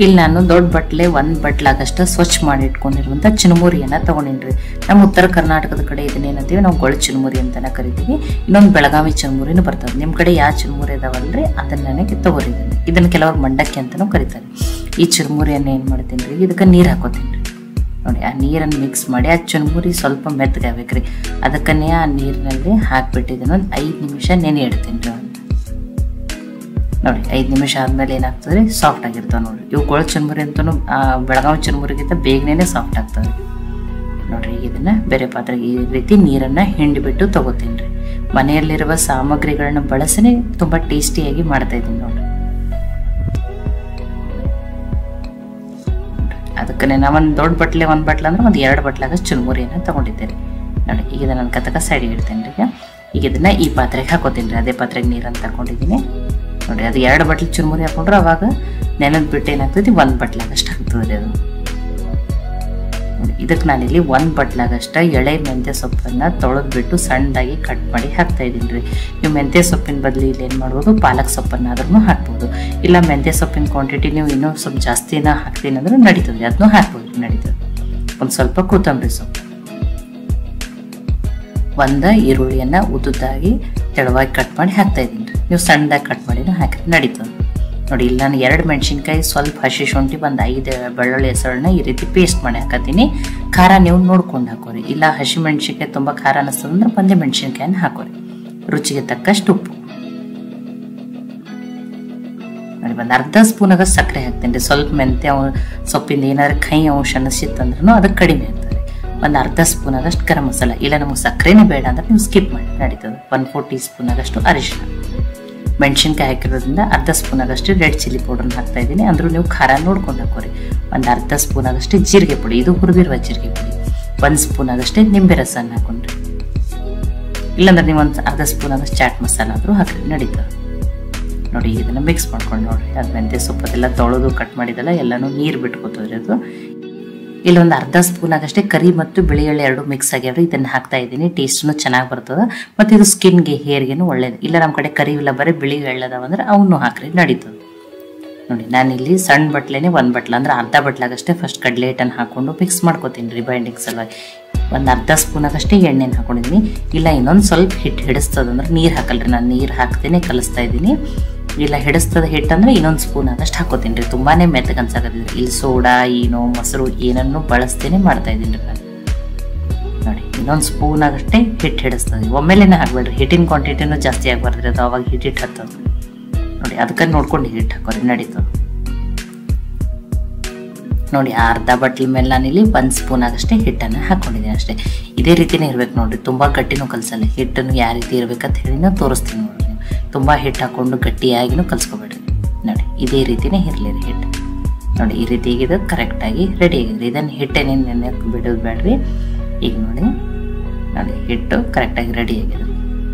ಇಲ್ಲಿ ನಾನು ದೊಡ್ಡ ಬಟ್ಲೆ 1 ಬಟ್ಲಾಗಷ್ಟು ಸ್ವಚ್ಛ ಮಾಡಿ ಇಟ್ಕೊಂಡಿರುವಂಥ ಚಿನುಮುರಿಯನ್ನು ತೊಗೊಂಡಿನ್ರಿ. ನಮ್ಮ ಉತ್ತರ ಕರ್ನಾಟಕದ ಕಡೆ ಇದನ್ನೇನಂತೀವಿ ನಾವು ಗೊಳ ಚಿನುಮುರಿ ಅಂತಲೇ ಕರಿತೀವಿ. ಇನ್ನೊಂದು ಬೆಳಗಾವಿ ಚಿನುಮುರಿನೂ ಬರ್ತದೆ. ನಿಮ್ಮ ಕಡೆ ಯಾವ ಚಿನುಮುರಿ ಇದಾವಲ್ರಿ ಅದನ್ನ ತೊಗೊರಿದ್ದೀನಿ. ಇದನ್ನು ಕೆಲವರು ಮಂಡಕ್ಕಿ ಅಂತಲೂ ಕರೀತಾರೆ. ಈ ಚಿರುಮುರಿಯನ್ನು ಏನು ಮಾಡ್ತೀನಿ ರೀ, ಇದಕ್ಕೆ ನೀರು ಹಾಕೋತೀನಿ ರೀ. ನೋಡಿ, ಆ ನೀರನ್ನು ಮಿಕ್ಸ್ ಮಾಡಿ ಆ ಚಿರುಮುರಿ ಸ್ವಲ್ಪ ಮೆತ್ತಗಾಗಬೇಕ್ರಿ. ಅದಕ್ಕನ್ನೇ ಆ ನೀರಿನಲ್ಲಿ ಹಾಕಿಬಿಟ್ಟಿದ್ದೀನಿ. ಒಂದು 5 ನಿಮಿಷ ನೆನೆ ಇಡ್ತೀನಿ ರೀ. ನೋಡಿ, 5 ನಿಮಿಷ ಆದಮೇಲೆ ಏನಾಗ್ತದೆ ರೀ, ಸಾಫ್ಟ್ ಆಗಿರ್ತಾವೆ ನೋಡಿರಿ. ಇವು ಗೊಳ ಚಿರುಮುರಿ ಅಂತಲೂ ಬೆಳಗಾವಿ ಚಿರುಮುರಿಗಿಂತ ಬೇಗನೆ ಸಾಫ್ಟ್ ಆಗ್ತದೆ ನೋಡಿರಿ. ಈಗ ಇದನ್ನು ಬೇರೆ ಪಾತ್ರೆಗೆ ಈ ರೀತಿ ನೀರನ್ನು ಹಿಂಡಿಬಿಟ್ಟು ತೊಗೋತೀನಿ ರೀ. ಮನೆಯಲ್ಲಿರುವ ಸಾಮಗ್ರಿಗಳನ್ನ ಬಳಸಿನೇ ತುಂಬ ಟೇಸ್ಟಿಯಾಗಿ ಮಾಡ್ತಾ ಇದ್ದೀನಿ ನೋಡಿರಿ. ಅದಕ್ಕೆ ನಾವೊಂದು ದೊಡ್ಡ ಬಟ್ಲೆ 1 ಬಟ್ಲ ಅಂದ್ರೆ ಒಂದು 2 ಬಟ್ಲಾಗಷ್ಟು ಚಿರುಮುರಿಯನ್ನು ತೊಗೊಂಡಿದ್ದೆ ರೀ. ನೋಡಿ, ಈಗ ಇದನ್ನು ನನ್ನ ಕತಕ ಸೈಡಿಗೆ ಇಡ್ತೀನಿ ರೀ. ಈಗ ಇದನ್ನು ಈ ಪಾತ್ರೆಗೆ ಹಾಕೋತೀನಿ ರೀ. ಅದೇ ಪಾತ್ರೆಗೆ ನೀರನ್ನು ತಗೊಂಡಿದ್ದೀನಿ ನೋಡಿ. ಅದು 2 ಬಟ್ಲು ಚುರುಮುರಿ ಹಾಕೊಂಡ್ರೆ ಅವಾಗ ನೆನೆದು ಬಿಟ್ಟು ಏನಾಗ್ತದೆ 1 ಬಟ್ಲಾಗಷ್ಟು ಆಗ್ತದೆ ರೀ ಅದು. ಇದಕ್ಕೆ ನಾನಿಲ್ಲಿ 1 ಬಟ್ಲಾಗಷ್ಟು ಎಳೆ ಮೆಂತ್ಯ ಸೊಪ್ಪನ್ನು ತೊಳೆದ್ಬಿಟ್ಟು ಸಣ್ಣದಾಗಿ ಕಟ್ ಮಾಡಿ ಹಾಕ್ತಾ ಇದ್ದೀನಿ ರೀ. ನೀವು ಮೆಂತ್ಯ ಸೊಪ್ಪಿನ ಬದಲು ಇಲ್ಲಿ ಏನು ಮಾಡ್ಬೋದು, ಪಾಲಕ್ ಸೊಪ್ಪನ್ನಾದ್ರೂ ಹಾಕ್ಬೋದು. ಇಲ್ಲ ಮೆಂತ್ಯ ಸೊಪ್ಪಿನ ಕ್ವಾಂಟಿಟಿ ನೀವು ಇನ್ನೂ ಸ್ವಲ್ಪ ಜಾಸ್ತಿನ ಹಾಕ್ತೀನಿ ಅಂದ್ರೆ ನಡೀತದೆ, ಅದನ್ನೂ ಹಾಕ್ಬೋದು ರೀ, ನಡೀತದೆ. ಒಂದು ಸ್ವಲ್ಪ ಕೊತ್ತಂಬರಿ ಸೊಪ್ಪು, 1 ಈರುಳ್ಳಿಯನ್ನು ಉದ್ದುದ್ದಾಗಿ ತೆಳುವಾಗಿ ಕಟ್ ಮಾಡಿ ಹಾಕ್ತಾ ಇದ್ದೀನಿ ರೀ. ನೀವು ಸಣ್ಣದಾಗಿ ಕಟ್ ಮಾಡಿನೂ ಹಾಕಿದ್ರೆ ನಡೀತದೆ ನೋಡಿ. ಇಲ್ಲಿ ನಾನು 2 ಮೆಣಸಿನ್ಕಾಯಿ, ಸ್ವಲ್ಪ ಹಸಿ ಶುಂಠಿ, 5 ಬೆಳ್ಳುಳ್ಳಿ ಹೆಸರನ್ನ ಈ ರೀತಿ ಪೇಸ್ಟ್ ಮಾಡಿ ಹಾಕತ್ತೀನಿ. ಖಾರ ನೀವು ನೋಡ್ಕೊಂಡು ಹಾಕೋರಿ. ಇಲ್ಲ ಹಸಿ ಮೆಣಸಿನ್ಕಾಯಿ ತುಂಬ ಖಾರ ಅನ್ನಿಸ್ತದಂದ್ರೆ 1 ಮೆಣಸಿನ್ಕಾಯಿನ ಹಾಕೋರಿ. ರುಚಿಗೆ ತಕ್ಕಷ್ಟು ಉಪ್ಪು ನೋಡಿ. 1 ಅರ್ಧ ಸ್ಪೂನಾಗ ಸಕ್ಕರೆ ಹಾಕ್ತೀನಿ ರೀ. ಸ್ವಲ್ಪ ಮೆಂತ್ಯ ಸೊಪ್ಪಿಂದ ಏನಾದ್ರು ಕೈ ಅಂಶ ಅನ್ನಿಸಿತ್ತಂದ್ರೂ ಅದಕ್ಕೆ ಕಡಿಮೆ ಆಗ್ತದೆ. 1 ಅರ್ಧ ಸ್ಪೂನಾಗಷ್ಟು ಗರಂ ಮಸಾಲ. ಇಲ್ಲ ನಮಗೆ ಸಕ್ಕರೆನೇ ಬೇಡ ಅಂದ್ರೆ ನೀವು ಸ್ಕಿಪ್ ಮಾಡಿ ನಡೀತದೆ. 1/4 ಟೀ ಸ್ಪೂನಾಗಷ್ಟು ಅರಿಶಿನ. ಮೆಣಸಿನ್ಕಾಯಿ ಹಾಕಿರೋದ್ರಿಂದ ಅರ್ಧ ಸ್ಪೂನಾಗಷ್ಟು ರೆಡ್ ಚಿಲ್ಲಿ ಪೌಡರ್ನ ಹಾಕ್ತಾ ಇದ್ದೀನಿ. ಅಂದ್ರೂ ನೀವು ಖಾರ ನೋಡ್ಕೊಂಡು ಹಾಕೋರಿ. 1 ಅರ್ಧ ಸ್ಪೂನಾಗಷ್ಟು ಜೀರಿಗೆ ಪುಡಿ, ಇದು ಹುರಿದಿರುವ ಜೀರಿಗೆ ಪುಡಿ. 1 ಸ್ಪೂನಾಗಷ್ಟೇ ನಿಂಬೆ ರಸನ ಹಾಕೊಂಡ್ರಿ. ಇಲ್ಲಾಂದ್ರೆ ನೀವು 1 ಅರ್ಧ ಸ್ಪೂನಾಗಷ್ಟು ಚಾಟ್ ಮಸಾಲ ಆದರೂ ಹಾಕಿ ನಡೀತದೆ ನೋಡಿ. ಇದನ್ನು ಮಿಕ್ಸ್ ಮಾಡ್ಕೊಂಡು ನೋಡಿರಿ. ಅದು ಮೆಂತ್ಯ ಸೊಪ್ಪದೆಲ್ಲ ತೊಳೆದು ಕಟ್ ಮಾಡಿದೆಲ್ಲ ಎಲ್ಲನೂ ನೀರು ಬಿಟ್ಕೋತದ್ರಿ ಅದು. ಇಲ್ಲೊಂದು ಅರ್ಧ ಸ್ಪೂನಾಗಷ್ಟೇ ಕರಿ ಮತ್ತು ಬಿಳಿ ಎಳ್ಳು 2 ಮಿಕ್ಸ್ ಆಗ್ಯಾವ್ರಿ. ಇದನ್ನು ಹಾಕ್ತಾ ಇದ್ದೀನಿ. ಟೇಸ್ಟ್ನು ಚೆನ್ನಾಗಿ ಬರ್ತದೆ ಮತ್ತು ಇದು ಸ್ಕಿನ್ಗೆ, ಹೇರ್ಗೆನು ಒಳ್ಳೇದು. ಇಲ್ಲ ನಮ್ಮ ಕಡೆ ಕರಿ ಇಲ್ಲ ಬರೀ ಬಿಳಿ ಎಳ್ಳದಾವಂದ್ರೆ ಅವನು ಹಾಕ್ರಿ ನಡೀತದೆ ನೋಡಿ. ನಾನಿಲ್ಲಿ ಸಣ್ಣ ಬಟ್ಲೆನೇ 1 ಬಟ್ಲ ಅಂದ್ರೆ ಅರ್ಧ ಬಟ್ಲಾಗಷ್ಟೇ ಫಸ್ಟ್ ಕಡಲೆ ಹಿಟ್ಟನ್ನು ಹಾಕೊಂಡು ಮಿಕ್ಸ್ ಮಾಡ್ಕೋತೀನಿ ರೀ ಬೈಂಡಿಂಗ್ ಸಲುವಾಗಿ. 1 ಅರ್ಧ ಸ್ಪೂನಾಗಷ್ಟೇ ಎಣ್ಣೆನ ಹಾಕೊಂಡಿದ್ದೀನಿ. ಇಲ್ಲ ಇನ್ನೊಂದು ಸ್ವಲ್ಪ ಹಿಟ್ಟು ಹಿಡಿಸ್ತದಂದ್ರೆ ನೀರು ಹಾಕಲ್ರಿ. ನಾನು ನೀರು ಹಾಕ್ತೇನೆ ಕಲಿಸ್ತಾ ಇದ್ದೀನಿ. ಇಲ್ಲ ಹಿಡಿಸ್ತದ ಹಿಟ್ಟಂದ್ರೆ ಇನ್ನೊಂದು ಸ್ಪೂನ್ ಆದಷ್ಟು ಹಾಕೋತೀನಿ ರೀ. ತುಂಬಾ ಮೆತ್ತಗೆ ಅನ್ಸಾಕತ್ತಿದ್ರಿ. ಇಲ್ಲಿ ಸೋಡಾ, ಏನೋ ಮೊಸರು ಏನನ್ನು ಬಳಸ್ತೇನೆ ಮಾಡ್ತಾ ಇದ್ದೀನಿ ರೀ ನಾನು ನೋಡಿ. ಇನ್ನೊಂದು ಸ್ಪೂನ್ ಆಗಷ್ಟೇ ಹಿಟ್ಟು ಹಿಡಿಸ್ತದೆ. ಒಮ್ಮೆಲೇನೆ ಹಾಕ್ಬೇಡ್ರಿ. ಹಿಟ್ಟಿನ ಕ್ವಾಂಟಿಟಿನೂ ಜಾಸ್ತಿ ಆಗಬಾರ್ದ್ರಿ. ಅದು ಅವಾಗ ಹಿಟ್ಟು ಹತ್ತದ ನೋಡಿ. ಅದಕ್ಕೆ ನೋಡ್ಕೊಂಡು ಹಿಟ್ಟು ಹಾಕೋರಿ ನಡೀತದೆ ನೋಡಿ. ಅರ್ಧ ಬಟ್ಲ ಮೇಲೆ ನಾನಿಲ್ಲಿ 1 ಸ್ಪೂನ್ ಆಗಷ್ಟೇ ಹಿಟ್ಟನ್ನು ಹಾಕೊಂಡಿದ್ದೀನಿ ಅಷ್ಟೇ. ಇದೇ ರೀತಿನೇ ಇರ್ಬೇಕು ನೋಡ್ರಿ. ತುಂಬ ಗಟ್ಟಿನೂ ಕಲಸಲ್ಲ. ಹಿಟ್ಟನ್ನು ಯಾವ ರೀತಿ ಇರ್ಬೇಕಂತ ಹೇಳಿ ನಾವು ತೋರಿಸ್ತೀನಿ ನೋಡ್ರಿ. ತುಂಬ ಹಿಟ್ಟು ಹಾಕೊಂಡು ಗಟ್ಟಿಯಾಗಿನೂ ಕಲ್ಸ್ಕೊಬೇಡ್ರಿ ನೋಡಿ. ಇದೇ ರೀತಿನೇ ಇರಲಿ ರೀ ಹಿಟ್ಟು ನೋಡಿ. ಈ ರೀತಿ ಈಗ ಇದು ಕರೆಕ್ಟಾಗಿ ರೆಡಿ ಆಗಿದ್ರಿ. ಇದನ್ನು ಹಿಟ್ಟೇನೇನು ನೆನೆ ಬಿಡೋದು ಬೇಡ್ರಿ. ಈಗ ನೋಡಿ ಹಿಟ್ಟು ಕರೆಕ್ಟಾಗಿ ರೆಡಿ ಆಗಿದೆ.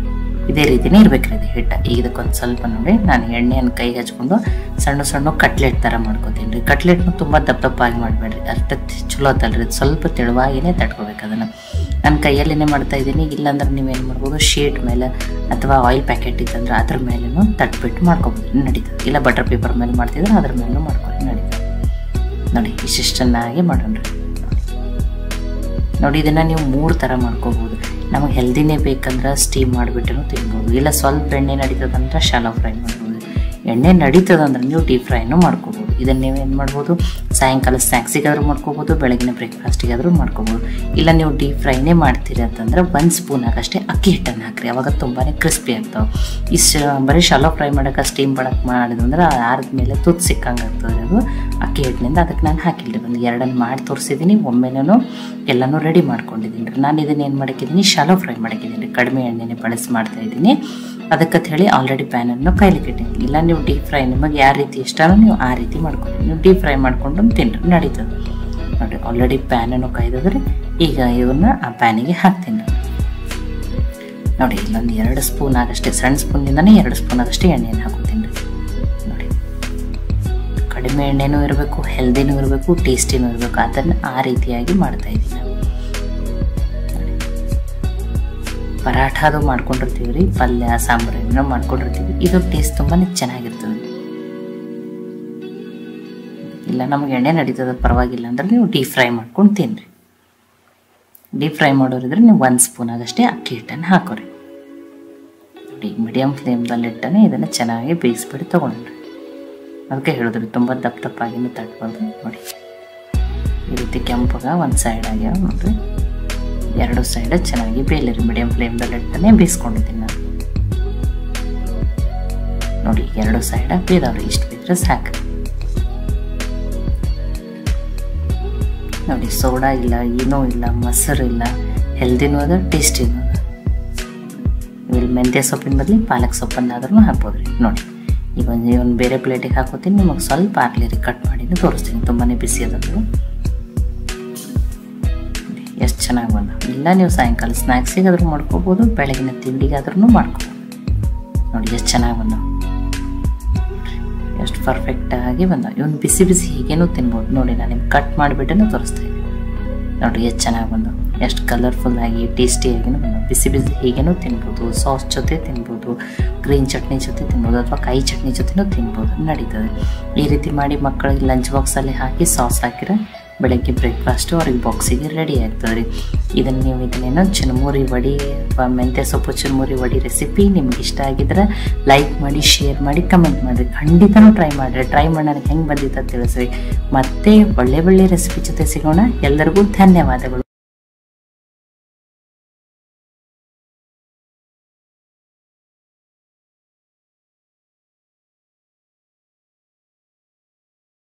ಇದೇ ರೀತಿನೇ ಇರ್ಬೇಕ್ರಿ ಇದು ಹಿಟ್ಟು. ಈಗ ಇದಕ್ಕೊಂದು ಸ್ವಲ್ಪ ನೋಡಿ ನಾನು ಎಣ್ಣೆಯನ್ನು ಕೈಗೆ ಹಚ್ಕೊಂಡು ಸಣ್ಣ ಕಟ್ಲೆಟ್ ಥರ ಮಾಡ್ಕೋತೀನಿ ರೀ. ಕಟ್ಲೆಟ್ನು ತುಂಬ ದಪ್ಪಾಗಿ ಮಾಡಬೇಡ್ರಿ. ಅರ್ಥ ಚಲೋ ಆತಲ್ರಿ. ಸ್ವಲ್ಪ ತೆಳುವಾಗಿನೇ ತಟ್ಕೋಬೇಕು ಅದನ್ನು. ನಾನು ಕೈಯಲ್ಲೇ ಮಾಡ್ತಾ ಇದ್ದೀನಿ. ಇಲ್ಲಾಂದ್ರೆ ನೀವೇನು ಮಾಡ್ಬೋದು, ಶೀಟ್ ಮೇಲೆ ಅಥವಾ ಆಯಿಲ್ ಪ್ಯಾಕೆಟ್ ಇತ್ತಂದ್ರೆ ಅದ್ರ ಮೇಲೂ ತಟ್ಬಿಟ್ಟು ಮಾಡ್ಕೊಬೋದು ನಡೀತದೆ. ಇಲ್ಲ ಬಟರ್ ಪೇಪರ್ ಮೇಲೆ ಮಾಡ್ತಿದ್ರೆ ಅದ್ರ ಮೇಲೂ ಮಾಡ್ಕೊಂಡು ನಡೀತದೆ ನೋಡಿ. ಇಷ್ಟನ್ನಾಗಿ ಮಾಡೋಣ ನೋಡಿ. ಇದನ್ನು ನೀವು 3 ಥರ ಮಾಡ್ಕೋಬೋದು. ನಮಗೆ ಹೆಲ್ದಿನೇ ಬೇಕಂದ್ರೆ ಸ್ಟೀಮ್ ಮಾಡಿಬಿಟ್ಟು ತಿನ್ಬೋದು. ಇಲ್ಲ ಸ್ವಲ್ಪ ಎಣ್ಣೆ ನಡೀತದಂದ್ರೆ ಶಾಲೋ ಫ್ರೈ ಮಾಡ್ಬೋದು. ಎಣ್ಣೆ ನಡೀತದಂದ್ರೆ ನೀವು ಡೀಪ್ ಫ್ರೈನೂ ಮಾಡ್ಕೋಬೋದು. ಇದನ್ನು ನೀವು ಏನು ಮಾಡ್ಬೋದು, ಸಾಯಂಕಾಲ ಸ್ನ್ಯಾಕ್ಸಿಗಾದರೂ ಮಾಡ್ಕೋಬೋದು, ಬೆಳಗಿನ ಬ್ರೇಕ್ಫಾಸ್ಟಿಗಾದರೂ ಮಾಡ್ಕೋಬೋದು. ಇಲ್ಲ ನೀವು ಡೀಪ್ ಫ್ರೈನೇ ಮಾಡ್ತೀರಿ ಅಂತಂದ್ರೆ 1 ಸ್ಪೂನ್ ಆಗಷ್ಟೇ ಅಕ್ಕಿ ಹಿಟ್ಟನ್ನು ಹಾಕ್ರಿ. ಅವಾಗ ತುಂಬಾ ಕ್ರಿಸ್ಪಿ ಆಗ್ತಾವೆ. ಬರೀ ಶಾಲೋ ಫ್ರೈ ಮಾಡೋಕೆ ಸ್ಟೀಮ್ ಮಾಡೋಕೆ ಮಾಡಿದಂದ್ರೆ ಆರದ ಮೇಲೆ ತುತ್ತು ಸಿಕ್ಕಂಗೆ ಆಗ್ತದೆ ಅದು ಅಕ್ಕಿ ಹಿಟ್ಟಿನಿಂದ. ಅದಕ್ಕೆ ನಾನು ಹಾಕಿಲ್ಲ. 2 ಮಾಡಿ ತೋರಿಸಿದ್ದೀನಿ. ಒಮ್ಮೆನೂ ಎಲ್ಲನೂ ರೆಡಿ ಮಾಡ್ಕೊಂಡಿದ್ದೀನಿ ರೀ. ನಾನು ಇದನ್ನು ಏನು ಮಾಡಿದ್ದೀನಿ, ಶಾಲೋ ಫ್ರೈ ಮಾಡಿದ್ದೀನಿ. ಕಡಿಮೆ ಎಣ್ಣೆನೇ ಬಳಸಿ ಮಾಡ್ತಾಯಿದ್ದೀನಿ. ಅದಕ್ಕಂತ ಹೇಳಿ ಆಲ್ರೆಡಿ ಪ್ಯಾನನ್ನು ಕೈಲಿಕ್ಕೆ ಇಟ್ಟಿದ್ದೀನಿ. ಇಲ್ಲ ನೀವು ಡೀಪ್ ಫ್ರೈ ನಿಮಗೆ ಯಾವ ರೀತಿ ಇಷ್ಟನೋ ನೀವು ಆ ರೀತಿ ಮಾಡ್ಕೊಂಡು ನೀವು ಡೀಪ್ ಫ್ರೈ ಮಾಡ್ಕೊಂಡು ತಿನ್ನಿರಿ ನಡೀತದೆ ನೋಡಿ. ಆಲ್ರೆಡಿ ಪ್ಯಾನನ್ನು ಕಾಯ್ದಿದ್ರೆ ಈಗ ಇವನ್ನ ಆ ಪ್ಯಾನಿಗೆ ಹಾಕ್ತೀನಿ. ನೋಡಿ ಇಲ್ಲೊಂದು 2 ಸ್ಪೂನ್ ಆಗಷ್ಟೇ, ಸಣ್ಣ ಸ್ಪೂನಿಂದನೇ 2 ಸ್ಪೂನ್ ಆಗಷ್ಟೇ ಎಣ್ಣೆಯನ್ನು ಹಾಕೋತೀನಿ ರೀ. ನೋಡಿ ಕಡಿಮೆ ಎಣ್ಣೆನೂ ಇರಬೇಕು, ಹೆಲ್ದಿನೂ ಇರಬೇಕು, ಟೇಸ್ಟಿನೂ ಇರಬೇಕು, ಅದನ್ನು ಆ ರೀತಿಯಾಗಿ ಮಾಡ್ತಾ ಇದ್ದೀನಿ ನಾವು. ಪರಾಠ ಅದು ಮಾಡ್ಕೊಂಡಿರ್ತೀವಿ ರೀ, ಪಲ್ಯ ಸಾಂಬಾರು ಏನೋ ಮಾಡ್ಕೊಂಡಿರ್ತೀವಿ, ಇದು ಟೇಸ್ಟ್ ತುಂಬಾ ಚೆನ್ನಾಗಿರ್ತದೆ. ಇಲ್ಲ ನಮ್ಗೆ ಎಣ್ಣೆ ನಡೀತದ ಪರವಾಗಿಲ್ಲ ಅಂದ್ರೆ ನೀವು ಡೀಪ್ ಫ್ರೈ ಮಾಡ್ಕೊಂಡು ತಿನ್ನಿರಿ. ಡೀಪ್ ಫ್ರೈ ಮಾಡೋರಿದ್ರೆ ನೀವು 1 ಸ್ಪೂನ್ ಆಗಷ್ಟೇ ಅಕ್ಕಿ ಹಿಟ್ಟನ್ನು ಹಾಕೋರಿ. ನೋಡಿ ಮೀಡಿಯಮ್ ಫ್ಲೇಮ್ದಲ್ಲಿ ಇಟ್ಟನೆ ಇದನ್ನು ಚೆನ್ನಾಗಿ ಬೇಯಿಸ್ಬಿಟ್ಟು ತೊಗೊಂಡ್ರಿ. ಅದಕ್ಕೆ ಹೇಳಿದ್ರಿ ತುಂಬ ದಪ್ಪಾಗಿನೂ ತಟ್ಬಾರ್ದು. ನೋಡಿ ಈ ರೀತಿ ಕೆಂಪಗ ಒಂದು ಸೈಡ್ ಆಗ್ಯಾವ ನೋಡ್ರಿ, 2 ಸೈಡ್ ಚೆನ್ನಾಗಿ ಬೇಯಲಿರಿ. ಮೀಡಿಯಮ್ ಫ್ಲೇಮ್ದಲ್ಲಿ ಇಟ್ಟನೆ ಬೇಯಿಸ್ಕೊಂಡಿದ್ದೀನಿ ನಾನು. ನೋಡಿ 2 ಸೈಡ್ ಬೇಯ್ದವ್ರಿ, ಇಷ್ಟು ಬೇಯ್ದ್ರೆ ಸಾಕು. ನೋಡಿ ಸೋಡಾ ಇಲ್ಲ, ಏನೂ ಇಲ್ಲ, ಮೊಸರು ಇಲ್ಲ, ಹೆಲ್ದಿನೂ ಅದ, ಟೇಸ್ಟಿನೂ ಅದ. ಇಲ್ಲಿ ಮೆಂತ್ಯ ಸೊಪ್ಪಿನ ಬದಲು ಪಾಲಕ್ ಸೊಪ್ಪನ್ನಾದ್ರೂ ಹಾಕ್ಬೋದ್ರಿ. ನೋಡಿ ಈಗ ಒಂದು ಬೇರೆ ಪ್ಲೇಟಿಗೆ ಹಾಕೋತೀನಿ, ನಿಮಗೆ ಸ್ವಲ್ಪ ಹಾಕ್ಲಿರಿ, ಕಟ್ ಮಾಡಿನೂ ತೋರಿಸ್ತೀನಿ. ತುಂಬಾ ಬಿಸಿ ಅದದು, ಎಷ್ಟು ಚೆನ್ನಾಗಿ ಬಂದ. ಇಲ್ಲ ನೀವು ಸಾಯಂಕಾಲ ಸ್ನ್ಯಾಕ್ಸಿಗಾದ್ರೂ ಮಾಡ್ಕೋಬೋದು, ಬೆಳಗಿನ ತಿಂಡಿಗಾದ್ರೂ ಮಾಡ್ಕೋಬೋದು. ನೋಡಿ ಎಷ್ಟು ಚೆನ್ನಾಗಿ ಬಂದ, ಎಷ್ಟು ಪರ್ಫೆಕ್ಟಾಗಿ ಬಂದ. ಇವನು ಬಿಸಿ ಬಿಸಿ ಹೀಗೇನೂ ತಿನ್ಬೋದು. ನೋಡಿ ನಾನು ನಿಮ್ಗೆ ಕಟ್ ಮಾಡಿಬಿಟ್ಟೇ ತೋರಿಸ್ತಾ ಇದ್ದೀನಿ. ನೋಡಿ ಎಷ್ಟು ಚೆನ್ನಾಗಿ ಬಂದು, ಎಷ್ಟು ಕಲರ್ಫುಲ್ಲಾಗಿ ಟೇಸ್ಟಿಯಾಗಿನೂ ಬಂದ. ಬಿಸಿ ಬಿಸಿ ಹೀಗೇನೂ ತಿನ್ಬೋದು, ಸಾಸ್ ಜೊತೆ ತಿನ್ಬೋದು, ಗ್ರೀನ್ ಚಟ್ನಿ ಜೊತೆ ತಿನ್ಬೋದು, ಅಥವಾ ಕಾಯಿ ಚಟ್ನಿ ಜೊತೆನೂ ತಿನ್ಬೋದು, ನಡೀತದೆ. ಈ ರೀತಿ ಮಾಡಿ ಮಕ್ಕಳಿಗೆ ಲಂಚ್ ಬಾಕ್ಸಲ್ಲಿ ಹಾಕಿ ಸಾಸ್ ಹಾಕಿದ್ರೆ ಬೆಳಗ್ಗೆ ಬ್ರೇಕ್ಫಾಸ್ಟು ಅವ್ರಿಗೆ ಬಾಕ್ಸಿಗೆ ರೆಡಿ ಆಗ್ತದೆ ರೀ. ಇದನ್ನೇನೋ ಚುರುಮುರಿ ವಡಿ ಅಥವಾ ಮೆಂತ್ಯ ಸೊಪ್ಪು ಚುರುಮುರಿ ವಡಿ ರೆಸಿಪಿ ನಿಮ್ಗೆ ಇಷ್ಟ ಆಗಿದ್ರೆ ಲೈಕ್ ಮಾಡಿ, ಶೇರ್ ಮಾಡಿ, ಕಮೆಂಟ್ ಮಾಡಿರಿ. ಖಂಡಿತನೂ ಟ್ರೈ ಮಾಡಿರಿ. ಟ್ರೈ ಮಾಡಿ ನನಗೆ ಹೆಂಗೆ ಬಂದಿತ್ತು ಅಂತ ತಿಳಿಸ್ರಿ. ಮತ್ತೆ ಒಳ್ಳೆ ರೆಸಿಪಿ ಜೊತೆ ಸಿಗೋಣ. ಎಲ್ಲರಿಗೂ ಧನ್ಯವಾದಗಳು.